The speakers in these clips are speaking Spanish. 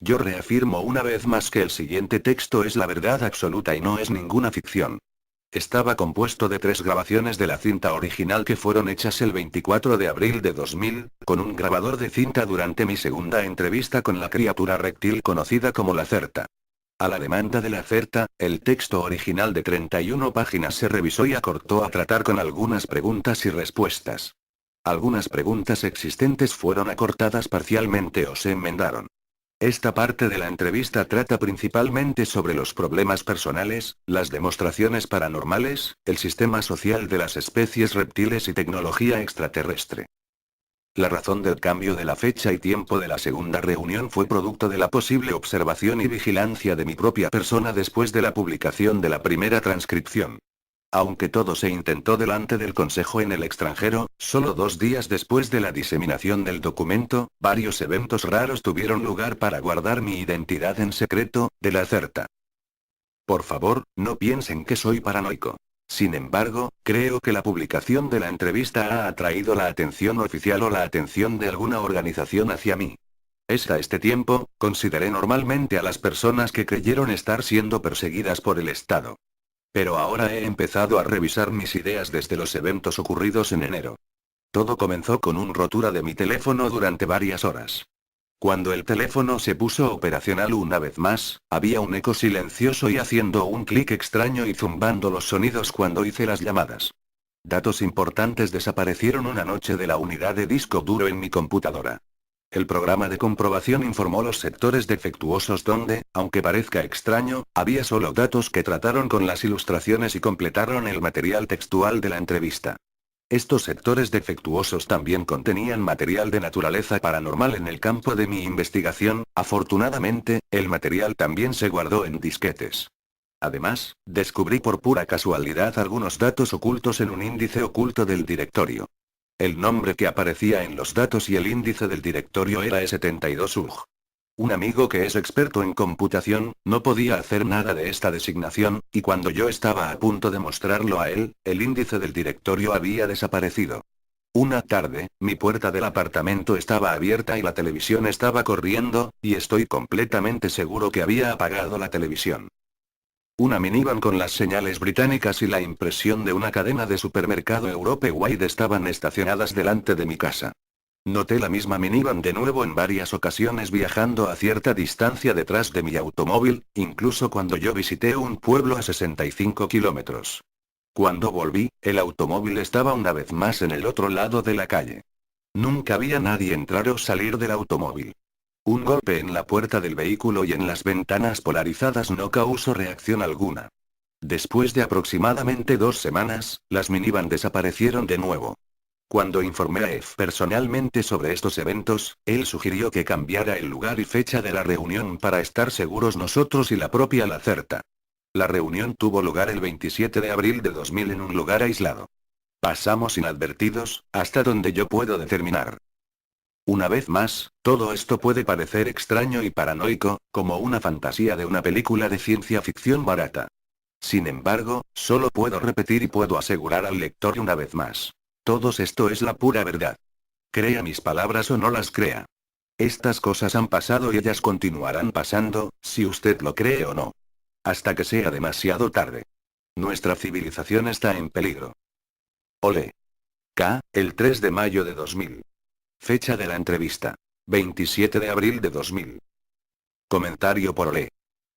Yo reafirmo una vez más que el siguiente texto es la verdad absoluta y no es ninguna ficción. Estaba compuesto de 3 grabaciones de la cinta original que fueron hechas el 24 de abril de 2000, con un grabador de cinta durante mi segunda entrevista con la criatura reptil conocida como la Certa. A la demanda de la Certa, el texto original de 31 páginas se revisó y acortó a tratar con algunas preguntas y respuestas. Algunas preguntas existentes fueron acortadas parcialmente o se enmendaron. Esta parte de la entrevista trata principalmente sobre los problemas personales, las demostraciones paranormales, el sistema social de las especies reptiles y tecnología extraterrestre. La razón del cambio de la fecha y tiempo de la segunda reunión fue producto de la posible observación y vigilancia de mi propia persona después de la publicación de la primera transcripción. Aunque todo se intentó delante del Consejo en el extranjero, solo 2 días después de la diseminación del documento, varios eventos raros tuvieron lugar para guardar mi identidad en secreto, de la Certa. Por favor, no piensen que soy paranoico. Sin embargo, creo que la publicación de la entrevista ha atraído la atención oficial o la atención de alguna organización hacia mí. Hasta este tiempo, consideré normalmente a las personas que creyeron estar siendo perseguidas por el Estado. Pero ahora he empezado a revisar mis ideas desde los eventos ocurridos en enero. Todo comenzó con una rotura de mi teléfono durante varias horas. Cuando el teléfono se puso operacional una vez más, había un eco silencioso y haciendo un clic extraño y zumbando los sonidos cuando hice las llamadas. Datos importantes desaparecieron una noche de la unidad de disco duro en mi computadora. El programa de comprobación informó los sectores defectuosos donde, aunque parezca extraño, había solo datos que trataron con las ilustraciones y completaron el material textual de la entrevista. Estos sectores defectuosos también contenían material de naturaleza paranormal en el campo de mi investigación. Afortunadamente, el material también se guardó en disquetes. Además, descubrí por pura casualidad algunos datos ocultos en un índice oculto del directorio. El nombre que aparecía en los datos y el índice del directorio era E72UG. Un amigo que es experto en computación, no podía hacer nada de esta designación, y cuando yo estaba a punto de mostrarlo a él, el índice del directorio había desaparecido. Una tarde, mi puerta del apartamento estaba abierta y la televisión estaba corriendo, y estoy completamente seguro que había apagado la televisión. Una minivan con las señales británicas y la impresión de una cadena de supermercado Europe-Wide estaban estacionadas delante de mi casa. Noté la misma minivan de nuevo en varias ocasiones viajando a cierta distancia detrás de mi automóvil, incluso cuando yo visité un pueblo a 65 kilómetros. Cuando volví, el automóvil estaba una vez más en el otro lado de la calle. Nunca había nadie entrar o salir del automóvil. Un golpe en la puerta del vehículo y en las ventanas polarizadas no causó reacción alguna. Después de aproximadamente 2 semanas, las minivan desaparecieron de nuevo. Cuando informé a F personalmente sobre estos eventos, él sugirió que cambiara el lugar y fecha de la reunión para estar seguros nosotros y la propia Lacerta. La reunión tuvo lugar el 27 de abril de 2000 en un lugar aislado. Pasamos inadvertidos, hasta donde yo puedo determinar. Una vez más, todo esto puede parecer extraño y paranoico, como una fantasía de una película de ciencia ficción barata. Sin embargo, solo puedo repetir y puedo asegurar al lector una vez más. Todo esto es la pura verdad. Crea mis palabras o no las crea. Estas cosas han pasado y ellas continuarán pasando, si usted lo cree o no. Hasta que sea demasiado tarde. Nuestra civilización está en peligro. Ole. K, el 3 de mayo de 2000. Fecha de la entrevista. 27 de abril de 2000. Comentario por Ole.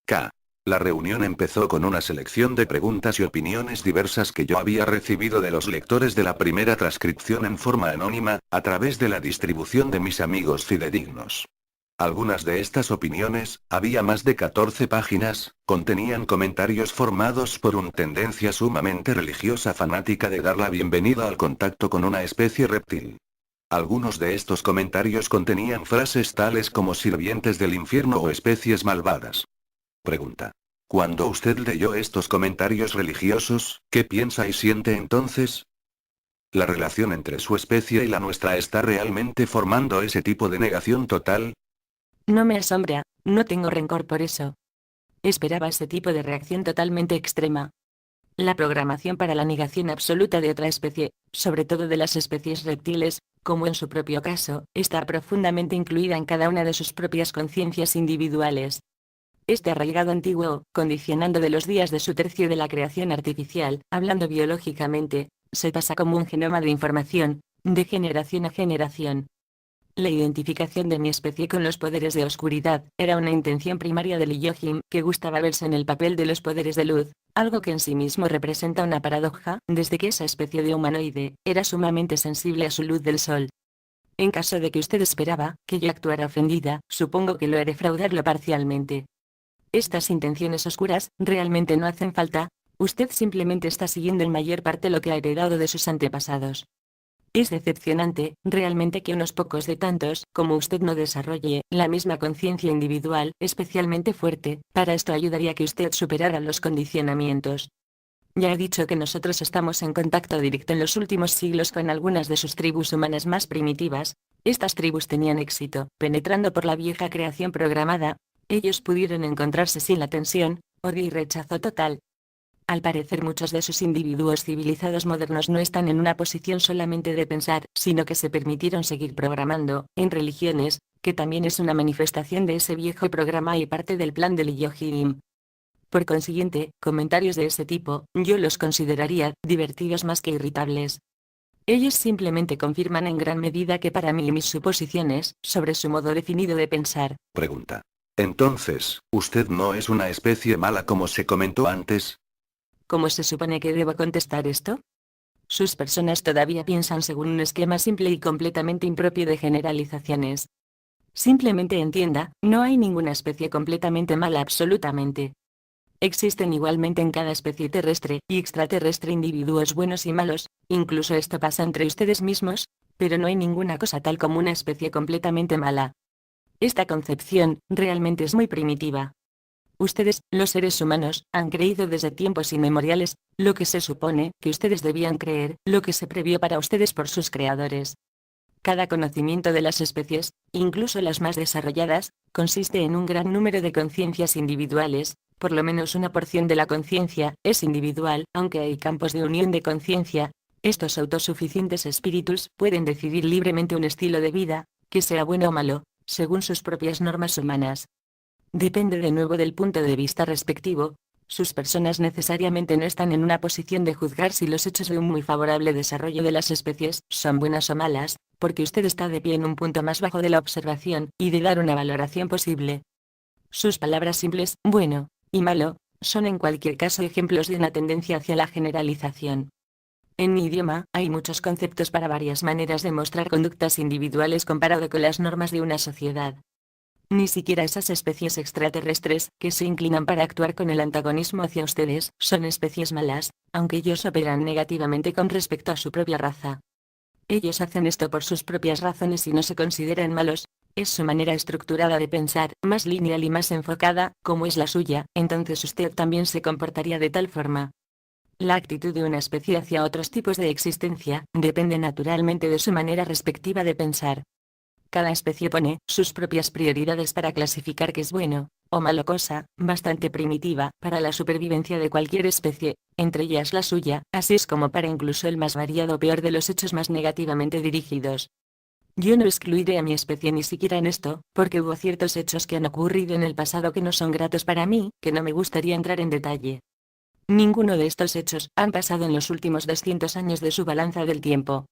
K. La reunión empezó con una selección de preguntas y opiniones diversas que yo había recibido de los lectores de la primera transcripción en forma anónima, a través de la distribución de mis amigos fidedignos. Algunas de estas opiniones, había más de 14 páginas, contenían comentarios formados por una tendencia sumamente religiosa fanática de dar la bienvenida al contacto con una especie reptil. Algunos de estos comentarios contenían frases tales como sirvientes del infierno o especies malvadas. Pregunta. Cuando usted leyó estos comentarios religiosos, ¿qué piensa y siente entonces? ¿La relación entre su especie y la nuestra está realmente formando ese tipo de negación total? No me asombra, no tengo rencor por eso. Esperaba ese tipo de reacción totalmente extrema. La programación para la negación absoluta de otra especie, sobre todo de las especies reptiles, como en su propio caso, está profundamente incluida en cada una de sus propias conciencias individuales. Este arraigado antiguo, condicionando de los días de su tercio de la creación artificial, hablando biológicamente, se pasa como un genoma de información, de generación a generación. La identificación de mi especie con los poderes de oscuridad era una intención primaria del Elohim, que gustaba verse en el papel de los poderes de luz, algo que en sí mismo representa una paradoja, desde que esa especie de humanoide era sumamente sensible a su luz del sol. En caso de que usted esperaba que yo actuara ofendida, supongo que lo haré fraudarlo parcialmente. Estas intenciones oscuras realmente no hacen falta, usted simplemente está siguiendo en mayor parte lo que ha heredado de sus antepasados. Es decepcionante, realmente, que unos pocos de tantos, como usted, no desarrolle la misma conciencia individual, especialmente fuerte. Para esto ayudaría que usted superara los condicionamientos. Ya he dicho que nosotros estamos en contacto directo en los últimos siglos con algunas de sus tribus humanas más primitivas. Estas tribus tenían éxito, penetrando por la vieja creación programada. Ellos pudieron encontrarse sin la tensión, odio y rechazo total. Al parecer, muchos de esos individuos civilizados modernos no están en una posición solamente de pensar, sino que se permitieron seguir programando, en religiones, que también es una manifestación de ese viejo programa y parte del plan del Elohim. Por consiguiente, comentarios de ese tipo, yo los consideraría divertidos más que irritables. Ellos simplemente confirman en gran medida que para mí mis suposiciones, sobre su modo definido de pensar. Pregunta. Entonces, ¿usted no es una especie mala como se comentó antes? ¿Cómo se supone que debo contestar esto? Sus personas todavía piensan según un esquema simple y completamente impropio de generalizaciones. Simplemente entienda, no hay ninguna especie completamente mala absolutamente. Existen igualmente en cada especie terrestre y extraterrestre individuos buenos y malos, incluso esto pasa entre ustedes mismos, pero no hay ninguna cosa tal como una especie completamente mala. Esta concepción, realmente es muy primitiva. Ustedes, los seres humanos, han creído desde tiempos inmemoriales, lo que se supone que ustedes debían creer, lo que se previó para ustedes por sus creadores. Cada conocimiento de las especies, incluso las más desarrolladas, consiste en un gran número de conciencias individuales. Por lo menos una porción de la conciencia es individual, aunque hay campos de unión de conciencia. Estos autosuficientes espíritus pueden decidir libremente un estilo de vida, que sea bueno o malo, según sus propias normas humanas. Depende de nuevo del punto de vista respectivo. Sus personas necesariamente no están en una posición de juzgar si los hechos de un muy favorable desarrollo de las especies son buenas o malas, porque usted está de pie en un punto más bajo de la observación, y de dar una valoración posible. Sus palabras simples, bueno y malo, son en cualquier caso ejemplos de una tendencia hacia la generalización. En mi idioma, hay muchos conceptos para varias maneras de mostrar conductas individuales comparado con las normas de una sociedad. Ni siquiera esas especies extraterrestres, que se inclinan para actuar con el antagonismo hacia ustedes, son especies malas, aunque ellos operan negativamente con respecto a su propia raza. Ellos hacen esto por sus propias razones y no se consideran malos. Es su manera estructurada de pensar, más lineal y más enfocada, como es la suya, entonces usted también se comportaría de tal forma. La actitud de una especie hacia otros tipos de existencia, depende naturalmente de su manera respectiva de pensar. Cada especie pone sus propias prioridades para clasificar qué es bueno o malo, cosa bastante primitiva para la supervivencia de cualquier especie, entre ellas la suya, así es como para incluso el más variado peor de los hechos más negativamente dirigidos. Yo no excluiré a mi especie ni siquiera en esto, porque hubo ciertos hechos que han ocurrido en el pasado que no son gratos para mí, que no me gustaría entrar en detalle. Ninguno de estos hechos han pasado en los últimos 200 años de su balanza del tiempo.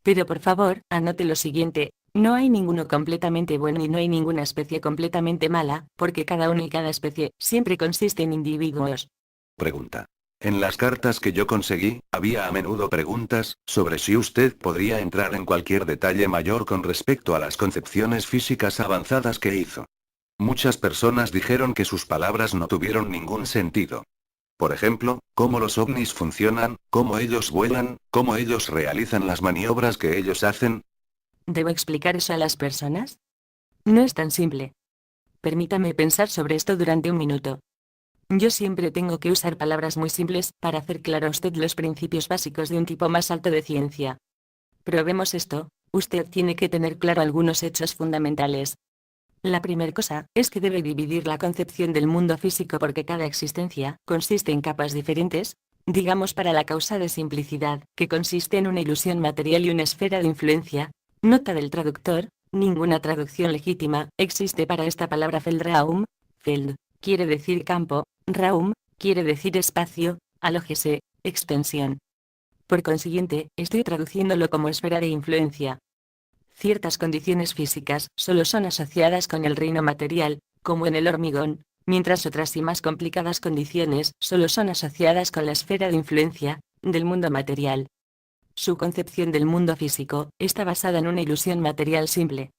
Pero por favor, anote lo siguiente, no hay ninguno completamente bueno y no hay ninguna especie completamente mala, porque cada uno y cada especie siempre consiste en individuos. Pregunta. En las cartas que yo conseguí, había a menudo preguntas sobre si usted podría entrar en cualquier detalle mayor con respecto a las concepciones físicas avanzadas que hizo. Muchas personas dijeron que sus palabras no tuvieron ningún sentido. Por ejemplo, cómo los ovnis funcionan, cómo ellos vuelan, cómo ellos realizan las maniobras que ellos hacen. ¿Debo explicar eso a las personas? No es tan simple. Permítame pensar sobre esto durante un minuto. Yo siempre tengo que usar palabras muy simples para hacer claro a usted los principios básicos de un tipo más alto de ciencia. Probemos esto. Usted tiene que tener claro algunos hechos fundamentales. La primera cosa es que debe dividir la concepción del mundo físico porque cada existencia consiste en capas diferentes, digamos para la causa de simplicidad, que consiste en una ilusión material y una esfera de influencia, Nota del traductor: ninguna traducción legítima existe para esta palabra Feldraum. Feld quiere decir campo, Raum quiere decir espacio, alójese, extensión. Por consiguiente, estoy traduciéndolo como esfera de influencia. Ciertas condiciones físicas solo son asociadas con el reino material, como en el hormigón, mientras otras y más complicadas condiciones solo son asociadas con la esfera de influencia del mundo material. Su concepción del mundo físico está basada en una ilusión material simple.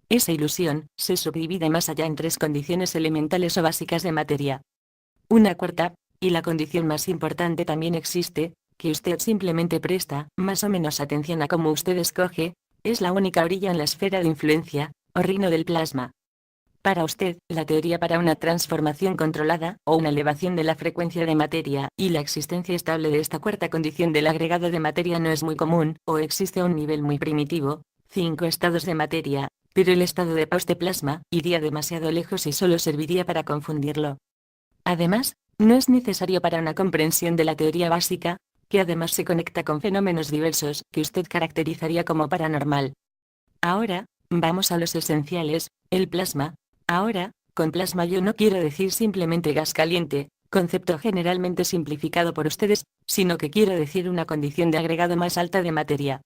Esa ilusión se subdivide más allá en tres condiciones elementales o básicas de materia. Una cuarta, y la condición más importante también existe, que usted simplemente presta más o menos atención a cómo usted escoge, es la única orilla en la esfera de influencia, o reino del plasma. Para usted, la teoría para una transformación controlada, o una elevación de la frecuencia de materia, y la existencia estable de esta cuarta condición del agregado de materia no es muy común, o existe a un nivel muy primitivo, 5 estados de materia, pero el estado de plasma iría demasiado lejos y solo serviría para confundirlo. Además, no es necesario para una comprensión de la teoría básica, que además se conecta con fenómenos diversos, que usted caracterizaría como paranormal. Ahora, vamos a los esenciales, el plasma. Ahora, con plasma yo no quiero decir simplemente gas caliente, concepto generalmente simplificado por ustedes, sino que quiero decir una condición de agregado más alta de materia.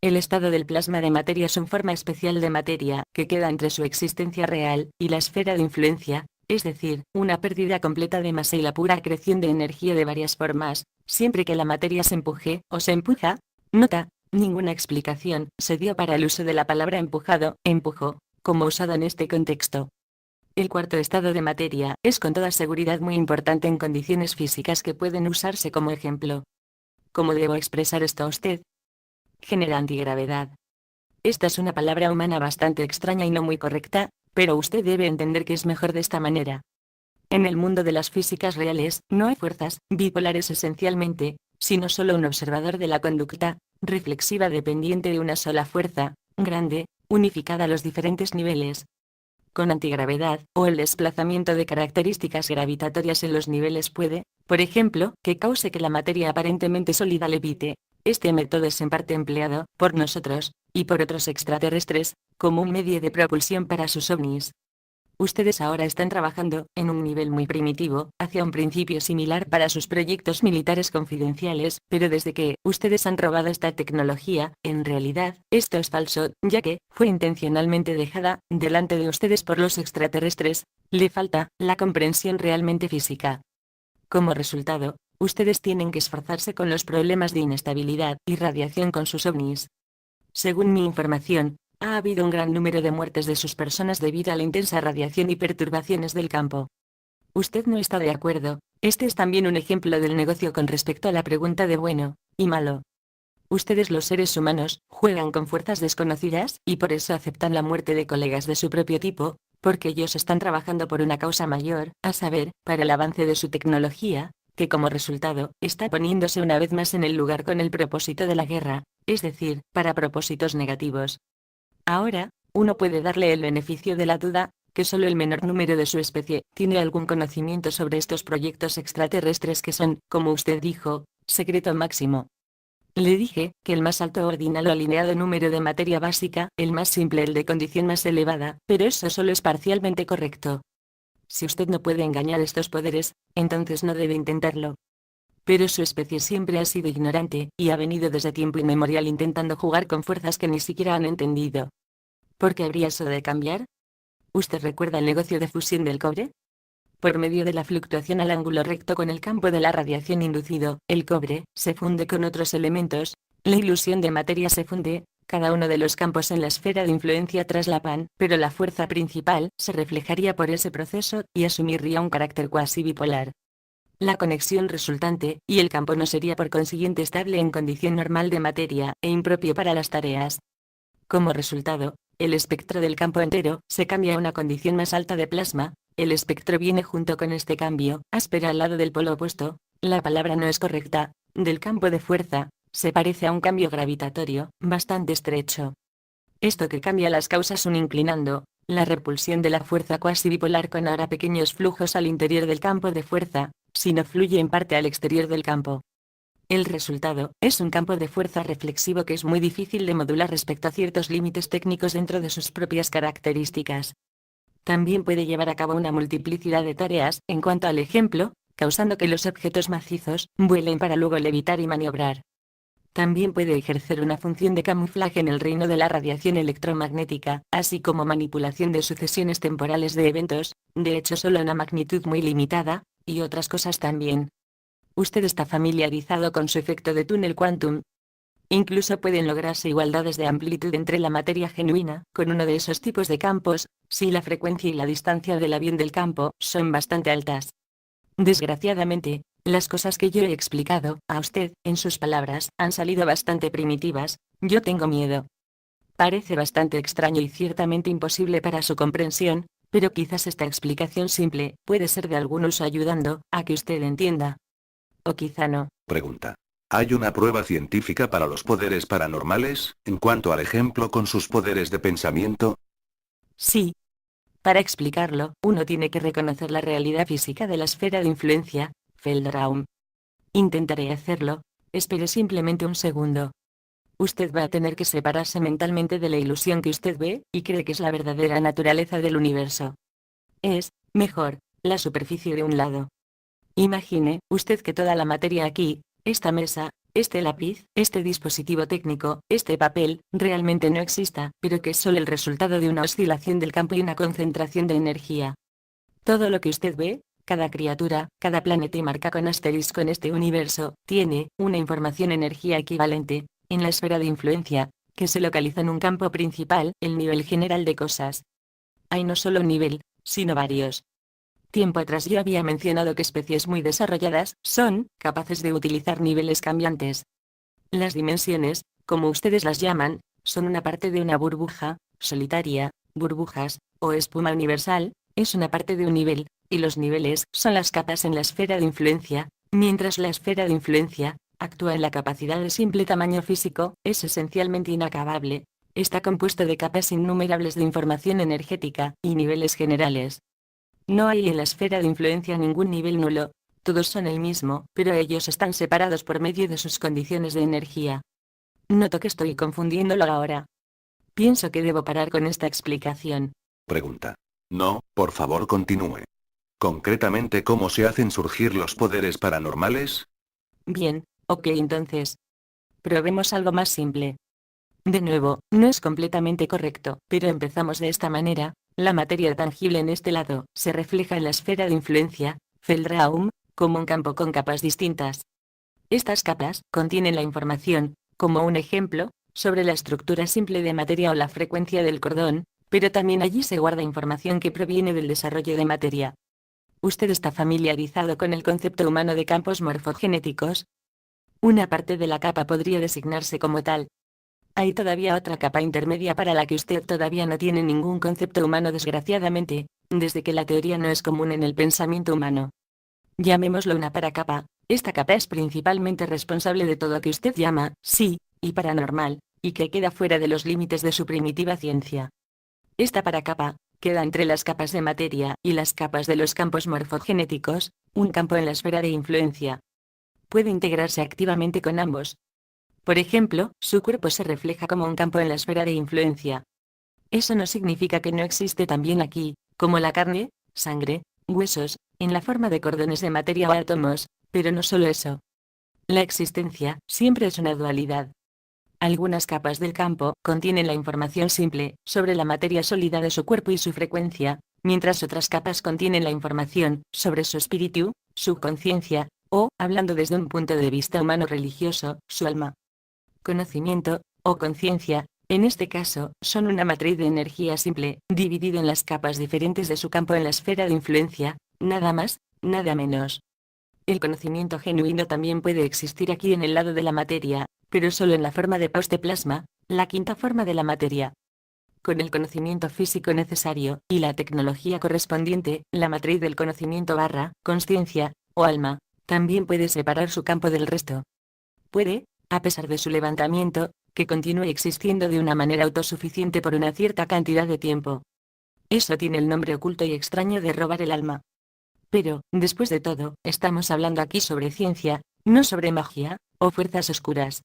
El estado del plasma de materia es una forma especial de materia, que queda entre su existencia real y la esfera de influencia, es decir, una pérdida completa de masa y la pura acreción de energía de varias formas, siempre que la materia se empuje o se empuja. Nota: ninguna explicación se dio para el uso de la palabra empujado, empujo, como usado en este contexto. El cuarto estado de materia es con toda seguridad muy importante en condiciones físicas que pueden usarse como ejemplo. ¿Cómo debo expresar esto a usted? Genera antigravedad. Esta es una palabra humana bastante extraña y no muy correcta, pero usted debe entender que es mejor de esta manera. En el mundo de las físicas reales, no hay fuerzas bipolares esencialmente, sino solo un observador de la conducta reflexiva dependiente de una sola fuerza, grande, unificada a los diferentes niveles. Con antigravedad, o el desplazamiento de características gravitatorias en los niveles puede, por ejemplo, que cause que la materia aparentemente sólida levite. Este método es en parte empleado por nosotros, y por otros extraterrestres, como un medio de propulsión para sus ovnis. Ustedes ahora están trabajando, en un nivel muy primitivo, hacia un principio similar para sus proyectos militares confidenciales, pero desde que ustedes han robado esta tecnología, en realidad, esto es falso, ya que fue intencionalmente dejada delante de ustedes por los extraterrestres. Le falta la comprensión realmente física. Como resultado, ustedes tienen que esforzarse con los problemas de inestabilidad y radiación con sus ovnis. Según mi información, ha habido un gran número de muertes de sus personas debido a la intensa radiación y perturbaciones del campo. Usted no está de acuerdo. Este es también un ejemplo del negocio con respecto a la pregunta de bueno y malo. Ustedes, los seres humanos, juegan con fuerzas desconocidas, y por eso aceptan la muerte de colegas de su propio tipo, porque ellos están trabajando por una causa mayor, a saber, para el avance de su tecnología, que como resultado, está poniéndose una vez más en el lugar con el propósito de la guerra, es decir, para propósitos negativos. Ahora, uno puede darle el beneficio de la duda, que solo el menor número de su especie tiene algún conocimiento sobre estos proyectos extraterrestres que son, como usted dijo, secreto máximo. Le dije que el más alto ordinal o alineado número de materia básica, el más simple el de condición más elevada, pero eso solo es parcialmente correcto. Si usted no puede engañar estos poderes, entonces no debe intentarlo. Pero su especie siempre ha sido ignorante, y ha venido desde tiempo inmemorial intentando jugar con fuerzas que ni siquiera han entendido. ¿Por qué habría eso de cambiar? ¿Usted recuerda el negocio de fusión del cobre? Por medio de la fluctuación al ángulo recto con el campo de la radiación inducido, el cobre se funde con otros elementos, la ilusión de materia se funde, cada uno de los campos en la esfera de influencia traslapan, pero la fuerza principal se reflejaría por ese proceso y asumiría un carácter cuasi bipolar. La conexión resultante, y el campo no sería por consiguiente estable en condición normal de materia, e impropio para las tareas. Como resultado, el espectro del campo entero se cambia a una condición más alta de plasma. El espectro viene junto con este cambio, áspera al lado del polo opuesto, la palabra no es correcta, del campo de fuerza, se parece a un cambio gravitatorio, bastante estrecho. Esto que cambia las causas un inclinando, la repulsión de la fuerza cuasi bipolar con ahora pequeños flujos al interior del campo de fuerza, sino fluye en parte al exterior del campo. El resultado es un campo de fuerza reflexivo que es muy difícil de modular respecto a ciertos límites técnicos dentro de sus propias características. También puede llevar a cabo una multiplicidad de tareas, en cuanto al ejemplo, causando que los objetos macizos vuelen para luego levitar y maniobrar. También puede ejercer una función de camuflaje en el reino de la radiación electromagnética, así como manipulación de sucesiones temporales de eventos, de hecho solo en una magnitud muy limitada, y otras cosas también. Usted está familiarizado con su efecto de túnel quantum. Incluso pueden lograrse igualdades de amplitud entre la materia genuina, con uno de esos tipos de campos, si la frecuencia y la distancia del avión del campo son bastante altas. Desgraciadamente, las cosas que yo he explicado a usted, en sus palabras, han salido bastante primitivas. Yo tengo miedo. Parece bastante extraño y ciertamente imposible para su comprensión, pero quizás esta explicación simple puede ser de algún uso ayudando a que usted entienda. O quizá no. Pregunta. ¿Hay una prueba científica para los poderes paranormales, en cuanto al ejemplo con sus poderes de pensamiento? Sí. Para explicarlo, uno tiene que reconocer la realidad física de la esfera de influencia, Feldraum. Intentaré hacerlo, espere simplemente un segundo. Usted va a tener que separarse mentalmente de la ilusión que usted ve y cree que es la verdadera naturaleza del universo. Es, mejor, la superficie de un lado. Imagine, usted que toda la materia aquí, esta mesa, este lápiz, este dispositivo técnico, este papel, realmente no exista, pero que es solo el resultado de una oscilación del campo y una concentración de energía. Todo lo que usted ve, cada criatura, cada planeta y marca con asterisco en este universo, tiene una información energía equivalente, en la esfera de influencia, que se localiza en un campo principal, el nivel general de cosas. Hay no solo un nivel, sino varios. Tiempo atrás yo había mencionado que especies muy desarrolladas son capaces de utilizar niveles cambiantes. Las dimensiones, como ustedes las llaman, son una parte de una burbuja, solitaria, burbujas, o espuma universal, es una parte de un nivel, y los niveles son las capas en la esfera de influencia, mientras la esfera de influencia actúa en la capacidad de simple tamaño físico, es esencialmente inacabable, está compuesto de capas innumerables de información energética y niveles generales. No hay en la esfera de influencia ningún nivel nulo, todos son el mismo, pero ellos están separados por medio de sus condiciones de energía. Noto que estoy confundiéndolo ahora. Pienso que debo parar con esta explicación. Pregunta. No, por favor continúe. Concretamente, ¿cómo se hacen surgir los poderes paranormales? Bien, ok, entonces. Probemos algo más simple. De nuevo, no es completamente correcto, pero empezamos de esta manera. La materia tangible en este lado se refleja en la esfera de influencia, Feldraum, como un campo con capas distintas. Estas capas contienen la información, como un ejemplo, sobre la estructura simple de materia o la frecuencia del cordón, pero también allí se guarda información que proviene del desarrollo de materia. ¿Usted está familiarizado con el concepto humano de campos morfogenéticos? Una parte de la capa podría designarse como tal. Hay todavía otra capa intermedia para la que usted todavía no tiene ningún concepto humano desgraciadamente, desde que la teoría no es común en el pensamiento humano. Llamémoslo una paracapa. Esta capa es principalmente responsable de todo lo que usted llama, sí, y paranormal, y que queda fuera de los límites de su primitiva ciencia. Esta paracapa queda entre las capas de materia y las capas de los campos morfogenéticos, un campo en la esfera de influencia. Puede integrarse activamente con ambos. Por ejemplo, su cuerpo se refleja como un campo en la esfera de influencia. Eso no significa que no existe también aquí, como la carne, sangre, huesos, en la forma de cordones de materia o átomos, pero no solo eso. La existencia siempre es una dualidad. Algunas capas del campo contienen la información simple sobre la materia sólida de su cuerpo y su frecuencia, mientras otras capas contienen la información sobre su espíritu, su conciencia, o, hablando desde un punto de vista humano religioso, su alma. Conocimiento, o conciencia, en este caso, son una matriz de energía simple, dividida en las capas diferentes de su campo en la esfera de influencia, nada más, nada menos. El conocimiento genuino también puede existir aquí en el lado de la materia, pero solo en la forma de plasma, la quinta forma de la materia. Con el conocimiento físico necesario, y la tecnología correspondiente, la matriz del conocimiento conciencia, o alma, también puede separar su campo del resto. Puede, a pesar de su levantamiento, que continúe existiendo de una manera autosuficiente por una cierta cantidad de tiempo. Eso tiene el nombre oculto y extraño de robar el alma. Pero, después de todo, estamos hablando aquí sobre ciencia, no sobre magia, o fuerzas oscuras.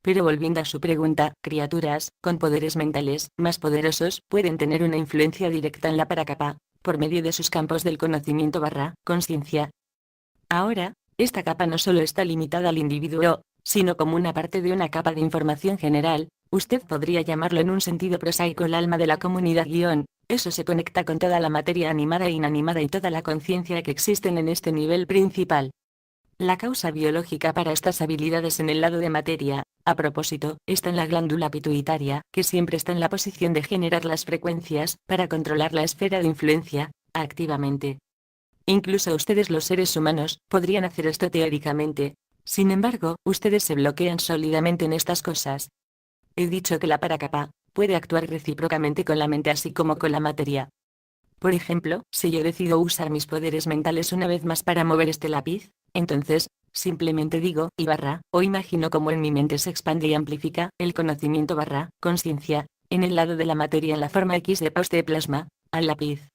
Pero volviendo a su pregunta, criaturas, con poderes mentales más poderosos, pueden tener una influencia directa en la paracapa, por medio de sus campos del conocimiento / conciencia. Ahora, esta capa no solo está limitada al individuo, sino como una parte de una capa de información general, usted podría llamarlo en un sentido prosaico el alma de la comunidad eso se conecta con toda la materia animada e inanimada y toda la conciencia que existen en este nivel principal. La causa biológica para estas habilidades en el lado de materia, a propósito, está en la glándula pituitaria, que siempre está en la posición de generar las frecuencias, para controlar la esfera de influencia, activamente. Incluso ustedes los seres humanos, podrían hacer esto teóricamente. Sin embargo, ustedes se bloquean sólidamente en estas cosas. He dicho que la paracapa puede actuar recíprocamente con la mente así como con la materia. Por ejemplo, si yo decido usar mis poderes mentales una vez más para mover este lápiz, entonces, simplemente digo, o imagino cómo en mi mente se expande y amplifica el conocimiento / conciencia, en el lado de la materia en la forma X de poste de plasma, al lápiz.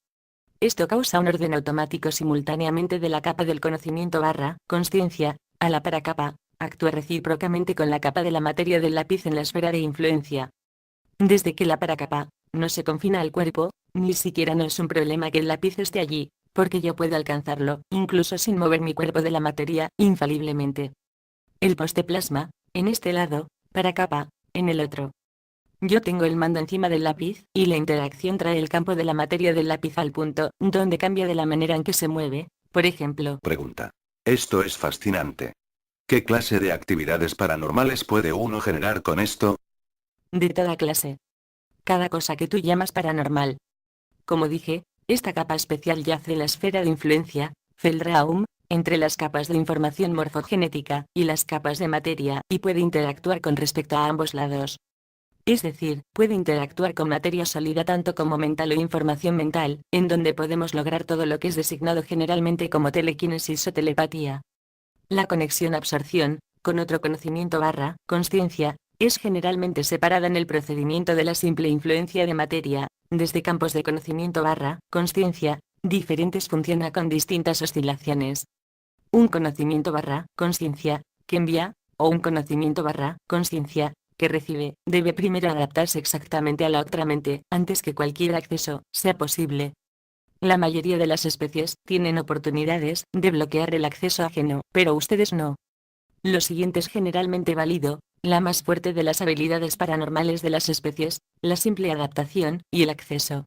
Esto causa un orden automático simultáneamente de la capa del conocimiento / conciencia, a la paracapa, actúa recíprocamente con la capa de la materia del lápiz en la esfera de influencia. Desde que la paracapa no se confina al cuerpo, ni siquiera no es un problema que el lápiz esté allí, porque yo puedo alcanzarlo, incluso sin mover mi cuerpo de la materia, infaliblemente. El poste plasma, en este lado, paracapa, en el otro. Yo tengo el mando encima del lápiz, y la interacción trae el campo de la materia del lápiz al punto, donde cambia de la manera en que se mueve, por ejemplo. Pregunta. Esto es fascinante. ¿Qué clase de actividades paranormales puede uno generar con esto? De toda clase. Cada cosa que tú llamas paranormal. Como dije, esta capa especial yace en la esfera de influencia, Feldraum, entre las capas de información morfogenética y las capas de materia, y puede interactuar con respecto a ambos lados. Es decir, puede interactuar con materia sólida tanto como mental o información mental, en donde podemos lograr todo lo que es designado generalmente como telequinesis o telepatía. La conexión-absorción, con otro conocimiento / conciencia, es generalmente separada en el procedimiento de la simple influencia de materia, desde campos de conocimiento / conciencia, diferentes funciona con distintas oscilaciones. Un conocimiento / conciencia, que envía, o un conocimiento / conciencia, que recibe, debe primero adaptarse exactamente a la otra mente, antes que cualquier acceso sea posible. La mayoría de las especies tienen oportunidades de bloquear el acceso ajeno, pero ustedes no. Lo siguiente es generalmente válido, la más fuerte de las habilidades paranormales de las especies, la simple adaptación y el acceso.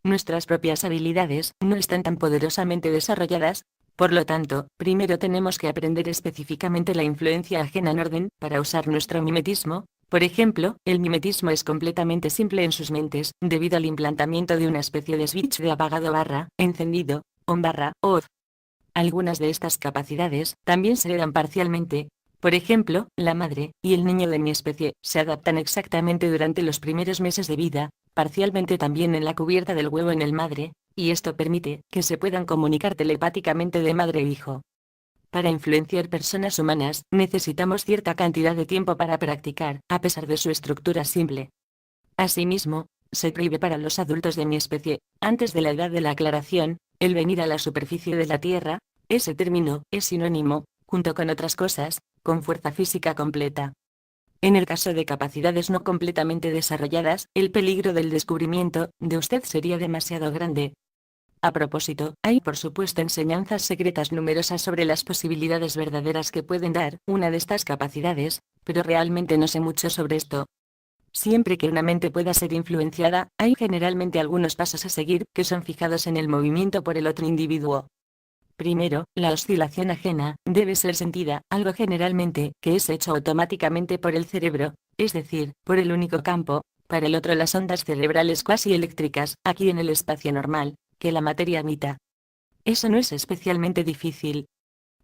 Nuestras propias habilidades no están tan poderosamente desarrolladas, por lo tanto, primero tenemos que aprender específicamente la influencia ajena en orden para usar nuestro mimetismo. Por ejemplo, el mimetismo es completamente simple en sus mentes, debido al implantamiento de una especie de switch de apagado / encendido, on / off. Algunas de estas capacidades también se heredan parcialmente. Por ejemplo, la madre y el niño de mi especie se adaptan exactamente durante los primeros meses de vida, parcialmente también en la cubierta del huevo en el madre, y esto permite que se puedan comunicar telepáticamente de madre e hijo. Para influenciar personas humanas, necesitamos cierta cantidad de tiempo para practicar, a pesar de su estructura simple. Asimismo, se prohíbe para los adultos de mi especie, antes de la edad de la aclaración, el venir a la superficie de la Tierra. Ese término es sinónimo, junto con otras cosas, con fuerza física completa. En el caso de capacidades no completamente desarrolladas, el peligro del descubrimiento de usted sería demasiado grande. A propósito, hay por supuesto enseñanzas secretas numerosas sobre las posibilidades verdaderas que pueden dar una de estas capacidades, pero realmente no sé mucho sobre esto. Siempre que una mente pueda ser influenciada, hay generalmente algunos pasos a seguir que son fijados en el movimiento por el otro individuo. Primero, la oscilación ajena debe ser sentida, algo generalmente que es hecho automáticamente por el cerebro, es decir, por el único campo, para el otro las ondas cerebrales cuasi eléctricas, aquí en el espacio normal, que la materia emita. Eso no es especialmente difícil.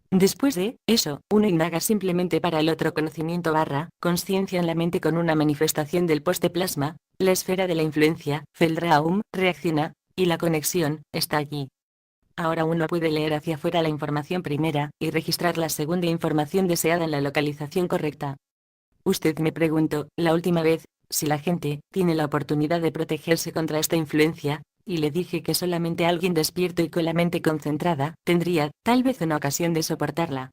Después de eso, uno indaga simplemente para el otro conocimiento / conciencia en la mente con una manifestación del poste plasma, la esfera de la influencia, Feldraum, reacciona, y la conexión está allí. Ahora uno puede leer hacia afuera la información primera, y registrar la segunda información deseada en la localización correcta. Usted me preguntó, la última vez, si la gente tiene la oportunidad de protegerse contra esta influencia, y le dije que solamente alguien despierto y con la mente concentrada tendría, tal vez, una ocasión de soportarla.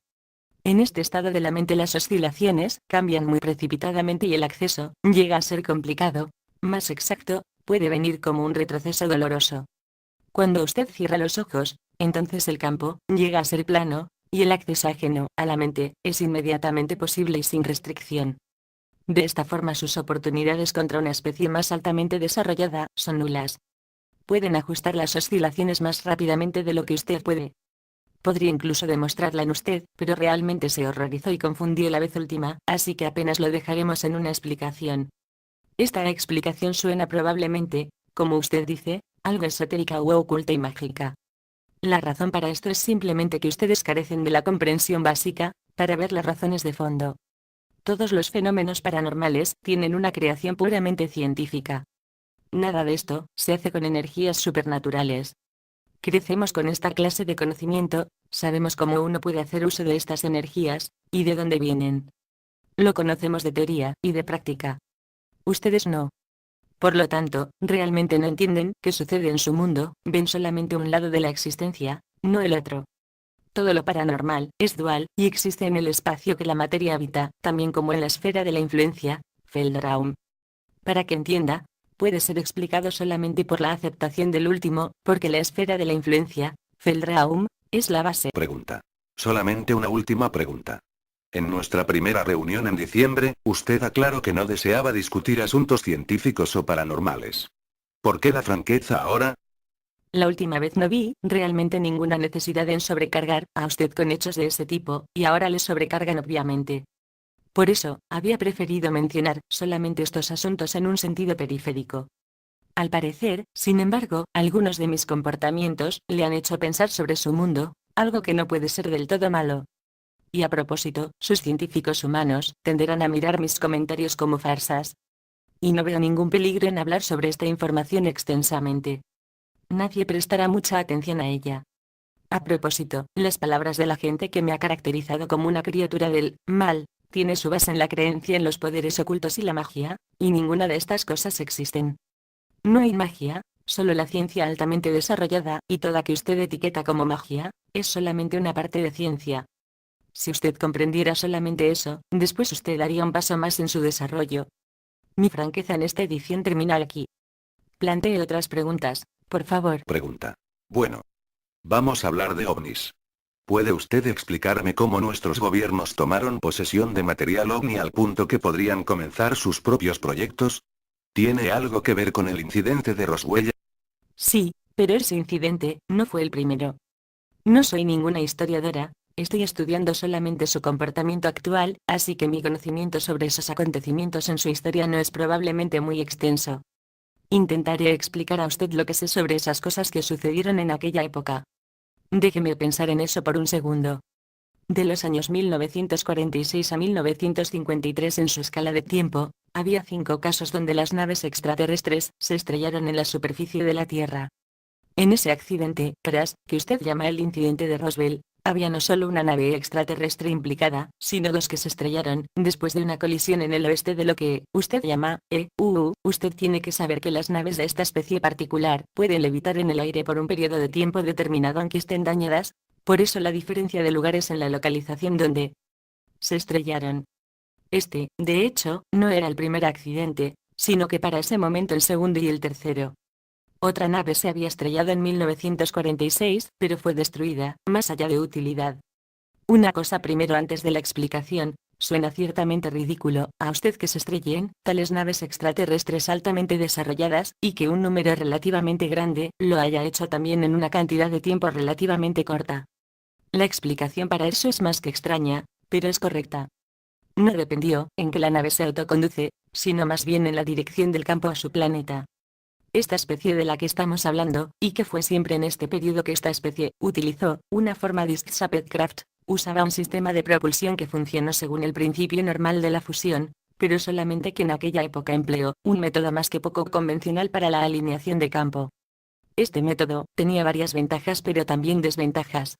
En este estado de la mente las oscilaciones cambian muy precipitadamente y el acceso llega a ser complicado. Más exacto, puede venir como un retroceso doloroso. Cuando usted cierra los ojos, entonces el campo llega a ser plano, y el acceso ajeno a la mente es inmediatamente posible y sin restricción. De esta forma sus oportunidades contra una especie más altamente desarrollada son nulas. Pueden ajustar las oscilaciones más rápidamente de lo que usted puede. Podría incluso demostrarla en usted, pero realmente se horrorizó y confundió la vez última, así que apenas lo dejaremos en una explicación. Esta explicación suena probablemente, como usted dice, algo esotérica u oculta y mágica. La razón para esto es simplemente que ustedes carecen de la comprensión básica, para ver las razones de fondo. Todos los fenómenos paranormales tienen una creación puramente científica. Nada de esto se hace con energías supernaturales. Crecemos con esta clase de conocimiento, sabemos cómo uno puede hacer uso de estas energías, y de dónde vienen. Lo conocemos de teoría y de práctica. Ustedes no. Por lo tanto, realmente no entienden qué sucede en su mundo, ven solamente un lado de la existencia, no el otro. Todo lo paranormal es dual y existe en el espacio que la materia habita, también como en la esfera de la influencia, Feldraum. Para que entienda, puede ser explicado solamente por la aceptación del último, porque la esfera de la influencia, Feldraum, es la base. Pregunta. Solamente una última pregunta. En nuestra primera reunión en diciembre, usted aclaró que no deseaba discutir asuntos científicos o paranormales. ¿Por qué la franqueza ahora? La última vez no vi realmente ninguna necesidad en sobrecargar a usted con hechos de ese tipo, y ahora le sobrecargan obviamente. Por eso, había preferido mencionar solamente estos asuntos en un sentido periférico. Al parecer, sin embargo, algunos de mis comportamientos le han hecho pensar sobre su mundo, algo que no puede ser del todo malo. Y a propósito, sus científicos humanos tenderán a mirar mis comentarios como farsas. Y no veo ningún peligro en hablar sobre esta información extensamente. Nadie prestará mucha atención a ella. A propósito, las palabras de la gente que me ha caracterizado como una criatura del mal, tiene su base en la creencia en los poderes ocultos y la magia, y ninguna de estas cosas existen. No hay magia, solo la ciencia altamente desarrollada, y toda que usted etiqueta como magia, es solamente una parte de ciencia. Si usted comprendiera solamente eso, después usted daría un paso más en su desarrollo. Mi franqueza en esta edición termina aquí. Plantee otras preguntas, por favor. Pregunta. Bueno. Vamos a hablar de ovnis. ¿Puede usted explicarme cómo nuestros gobiernos tomaron posesión de material ovni al punto que podrían comenzar sus propios proyectos? ¿Tiene algo que ver con el incidente de Roswell? Sí, pero ese incidente no fue el primero. No soy ninguna historiadora, estoy estudiando solamente su comportamiento actual, así que mi conocimiento sobre esos acontecimientos en su historia no es probablemente muy extenso. Intentaré explicar a usted lo que sé sobre esas cosas que sucedieron en aquella época. Déjeme pensar en eso por un segundo. De los años 1946 a 1953 en su escala de tiempo, había 5 casos donde las naves extraterrestres se estrellaron en la superficie de la Tierra. En ese accidente, crash, que usted llama el incidente de Roswell, había no solo una nave extraterrestre implicada, sino 2 que se estrellaron, después de una colisión en el oeste de lo que usted llama, Usted tiene que saber que las naves de esta especie particular pueden levitar en el aire por un periodo de tiempo determinado aunque estén dañadas, por eso la diferencia de lugares en la localización donde se estrellaron. Este, de hecho, no era el primer accidente, sino que para ese momento el segundo y el tercero. Otra nave se había estrellado en 1946, pero fue destruida, más allá de utilidad. Una cosa primero antes de la explicación, suena ciertamente ridículo a usted que se estrellen tales naves extraterrestres altamente desarrolladas, y que un número relativamente grande lo haya hecho también en una cantidad de tiempo relativamente corta. La explicación para eso es más que extraña, pero es correcta. No dependió en que la nave se autoconduce, sino más bien en la dirección del campo a su planeta. Esta especie de la que estamos hablando, y que fue siempre en este periodo que esta especie utilizó una forma Disk-Shaped Craft, usaba un sistema de propulsión que funcionó según el principio normal de la fusión, pero solamente que en aquella época empleó un método más que poco convencional para la alineación de campo. Este método tenía varias ventajas pero también desventajas.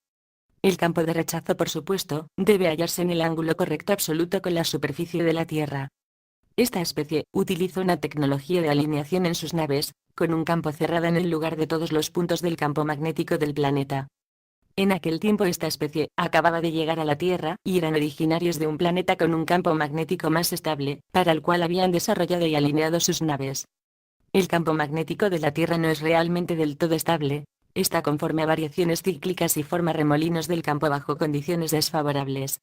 El campo de rechazo, por supuesto, debe hallarse en el ángulo correcto absoluto con la superficie de la Tierra. Esta especie utilizó una tecnología de alineación en sus naves, con un campo cerrado en el lugar de todos los puntos del campo magnético del planeta. En aquel tiempo esta especie acababa de llegar a la Tierra y eran originarios de un planeta con un campo magnético más estable, para el cual habían desarrollado y alineado sus naves. El campo magnético de la Tierra no es realmente del todo estable, está conforme a variaciones cíclicas y forma remolinos del campo bajo condiciones desfavorables.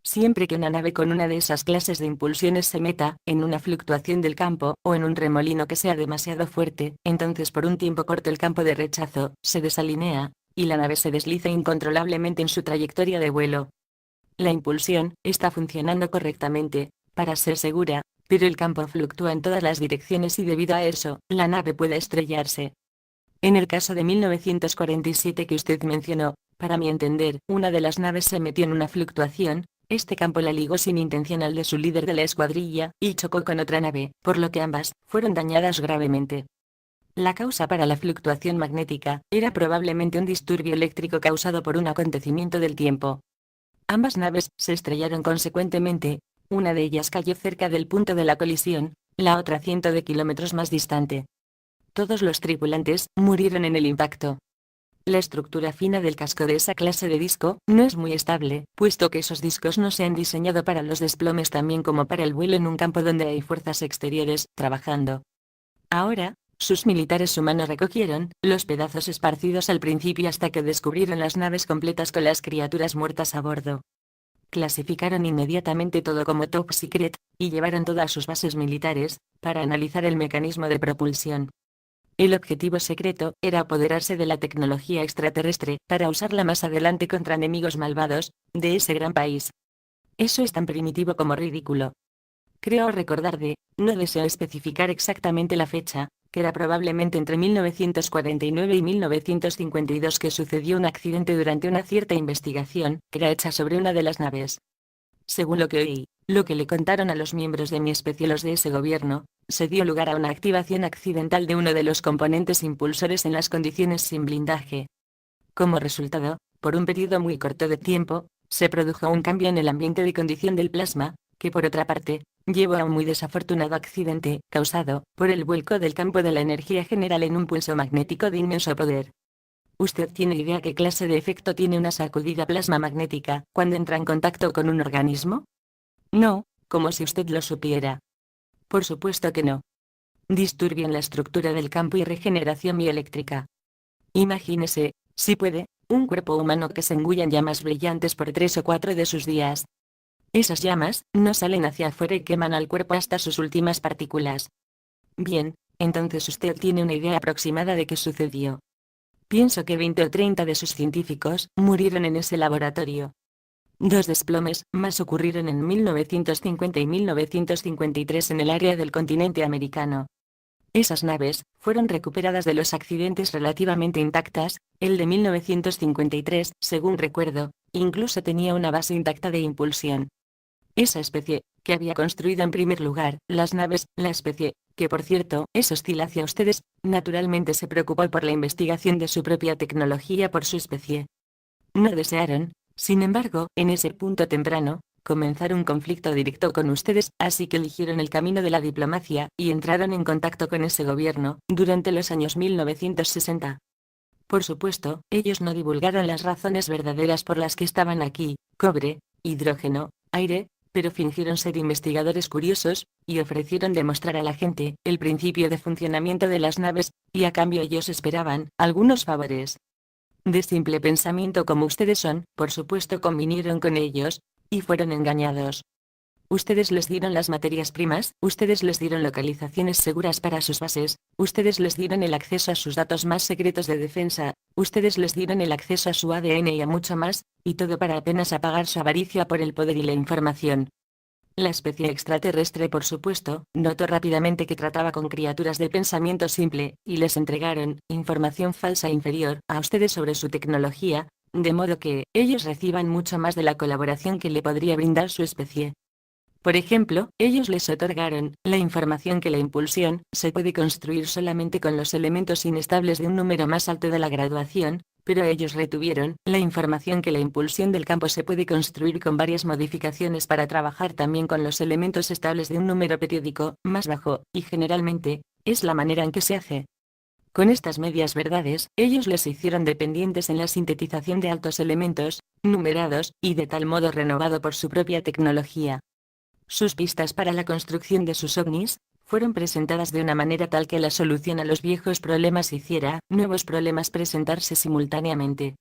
Siempre que una nave con una de esas clases de impulsiones se meta en una fluctuación del campo o en un remolino que sea demasiado fuerte, entonces por un tiempo corto el campo de rechazo se desalinea y la nave se desliza incontrolablemente en su trayectoria de vuelo. La impulsión está funcionando correctamente, para ser segura, pero el campo fluctúa en todas las direcciones y debido a eso, la nave puede estrellarse. En el caso de 1947 que usted mencionó, para mi entender, una de las naves se metió en una fluctuación, este campo la ligó sin intención al de su líder de la escuadrilla, y chocó con otra nave, por lo que ambas fueron dañadas gravemente. La causa para la fluctuación magnética era probablemente un disturbio eléctrico causado por un acontecimiento del tiempo. Ambas naves se estrellaron consecuentemente, una de ellas cayó cerca del punto de la colisión, la otra cientos de kilómetros más distante. Todos los tripulantes murieron en el impacto. La estructura fina del casco de esa clase de disco no es muy estable, puesto que esos discos no se han diseñado para los desplomes también como para el vuelo en un campo donde hay fuerzas exteriores trabajando. Ahora, sus militares humanos recogieron los pedazos esparcidos al principio hasta que descubrieron las naves completas con las criaturas muertas a bordo. Clasificaron inmediatamente todo como top secret, y llevaron todas sus bases militares, para analizar el mecanismo de propulsión. El objetivo secreto era apoderarse de la tecnología extraterrestre, para usarla más adelante contra enemigos malvados, de ese gran país. Eso es tan primitivo como ridículo. Creo recordar no deseo especificar exactamente la fecha, que era probablemente entre 1949 y 1952 que sucedió un accidente durante una cierta investigación, que era hecha sobre una de las naves. Según lo que oí, lo que le contaron a los miembros de mi especie los de ese gobierno, se dio lugar a una activación accidental de uno de los componentes impulsores en las condiciones sin blindaje. Como resultado, por un periodo muy corto de tiempo, se produjo un cambio en el ambiente de condición del plasma, que por otra parte, llevó a un muy desafortunado accidente, causado por el vuelco del campo de la energía general en un pulso magnético de inmenso poder. ¿Usted tiene idea qué clase de efecto tiene una sacudida plasma magnética cuando entra en contacto con un organismo? No, como si usted lo supiera. Por supuesto que no. Disturbian la estructura del campo y regeneración bioeléctrica. Imagínese, si puede, un cuerpo humano que se engulla en llamas brillantes por 3 o 4 de sus días. Esas llamas no salen hacia afuera y queman al cuerpo hasta sus últimas partículas. Bien, entonces usted tiene una idea aproximada de qué sucedió. Pienso que 20 o 30 de sus científicos murieron en ese laboratorio. 2 desplomes más ocurrieron en 1950 y 1953 en el área del continente americano. Esas naves fueron recuperadas de los accidentes relativamente intactas. El de 1953, según recuerdo, incluso tenía una base intacta de impulsión. Esa especie, que había construido en primer lugar las naves, la especie, que por cierto es hostil hacia ustedes, naturalmente se preocupó por la investigación de su propia tecnología por su especie. No desearon, sin embargo, en ese punto temprano, comenzar un conflicto directo con ustedes, así que eligieron el camino de la diplomacia, y entraron en contacto con ese gobierno, durante los años 1960. Por supuesto, ellos no divulgaron las razones verdaderas por las que estaban aquí, cobre, hidrógeno, aire, pero fingieron ser investigadores curiosos, y ofrecieron demostrar a la gente el principio de funcionamiento de las naves, y a cambio ellos esperaban algunos favores. De simple pensamiento como ustedes son, por supuesto convinieron con ellos, y fueron engañados. Ustedes les dieron las materias primas, ustedes les dieron localizaciones seguras para sus bases, ustedes les dieron el acceso a sus datos más secretos de defensa, ustedes les dieron el acceso a su ADN y a mucho más, y todo para apenas apagar su avaricia por el poder y la información. La especie extraterrestre, por supuesto, notó rápidamente que trataba con criaturas de pensamiento simple, y les entregaron información falsa e inferior a ustedes sobre su tecnología, de modo que ellos reciban mucho más de la colaboración que le podría brindar su especie. Por ejemplo, ellos les otorgaron la información que la impulsión se puede construir solamente con los elementos inestables de un número más alto de la graduación, pero ellos retuvieron la información que la impulsión del campo se puede construir con varias modificaciones para trabajar también con los elementos estables de un número periódico más bajo, y generalmente, es la manera en que se hace. Con estas medias verdades, ellos les hicieron dependientes en la sintetización de altos elementos, numerados, y de tal modo renovado por su propia tecnología. Sus pistas para la construcción de sus ovnis fueron presentadas de una manera tal que la solución a los viejos problemas hiciera nuevos problemas presentarse simultáneamente.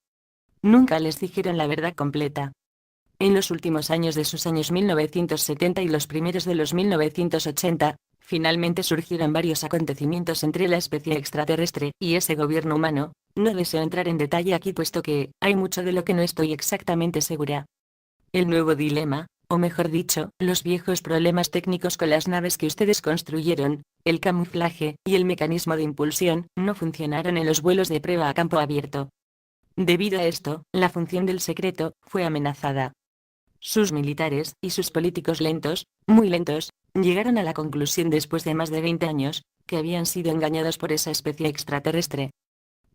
Nunca les dijeron la verdad completa. En los últimos años de sus años 1970 y los primeros de los 1980, finalmente surgieron varios acontecimientos entre la especie extraterrestre y ese gobierno humano. No deseo entrar en detalle aquí puesto que hay mucho de lo que no estoy exactamente segura. El nuevo dilema, o mejor dicho, los viejos problemas técnicos con las naves que ustedes construyeron, el camuflaje y el mecanismo de impulsión, no funcionaron en los vuelos de prueba a campo abierto. Debido a esto, la función del secreto fue amenazada. Sus militares y sus políticos lentos, muy lentos, llegaron a la conclusión después de más de 20 años, que habían sido engañados por esa especie extraterrestre.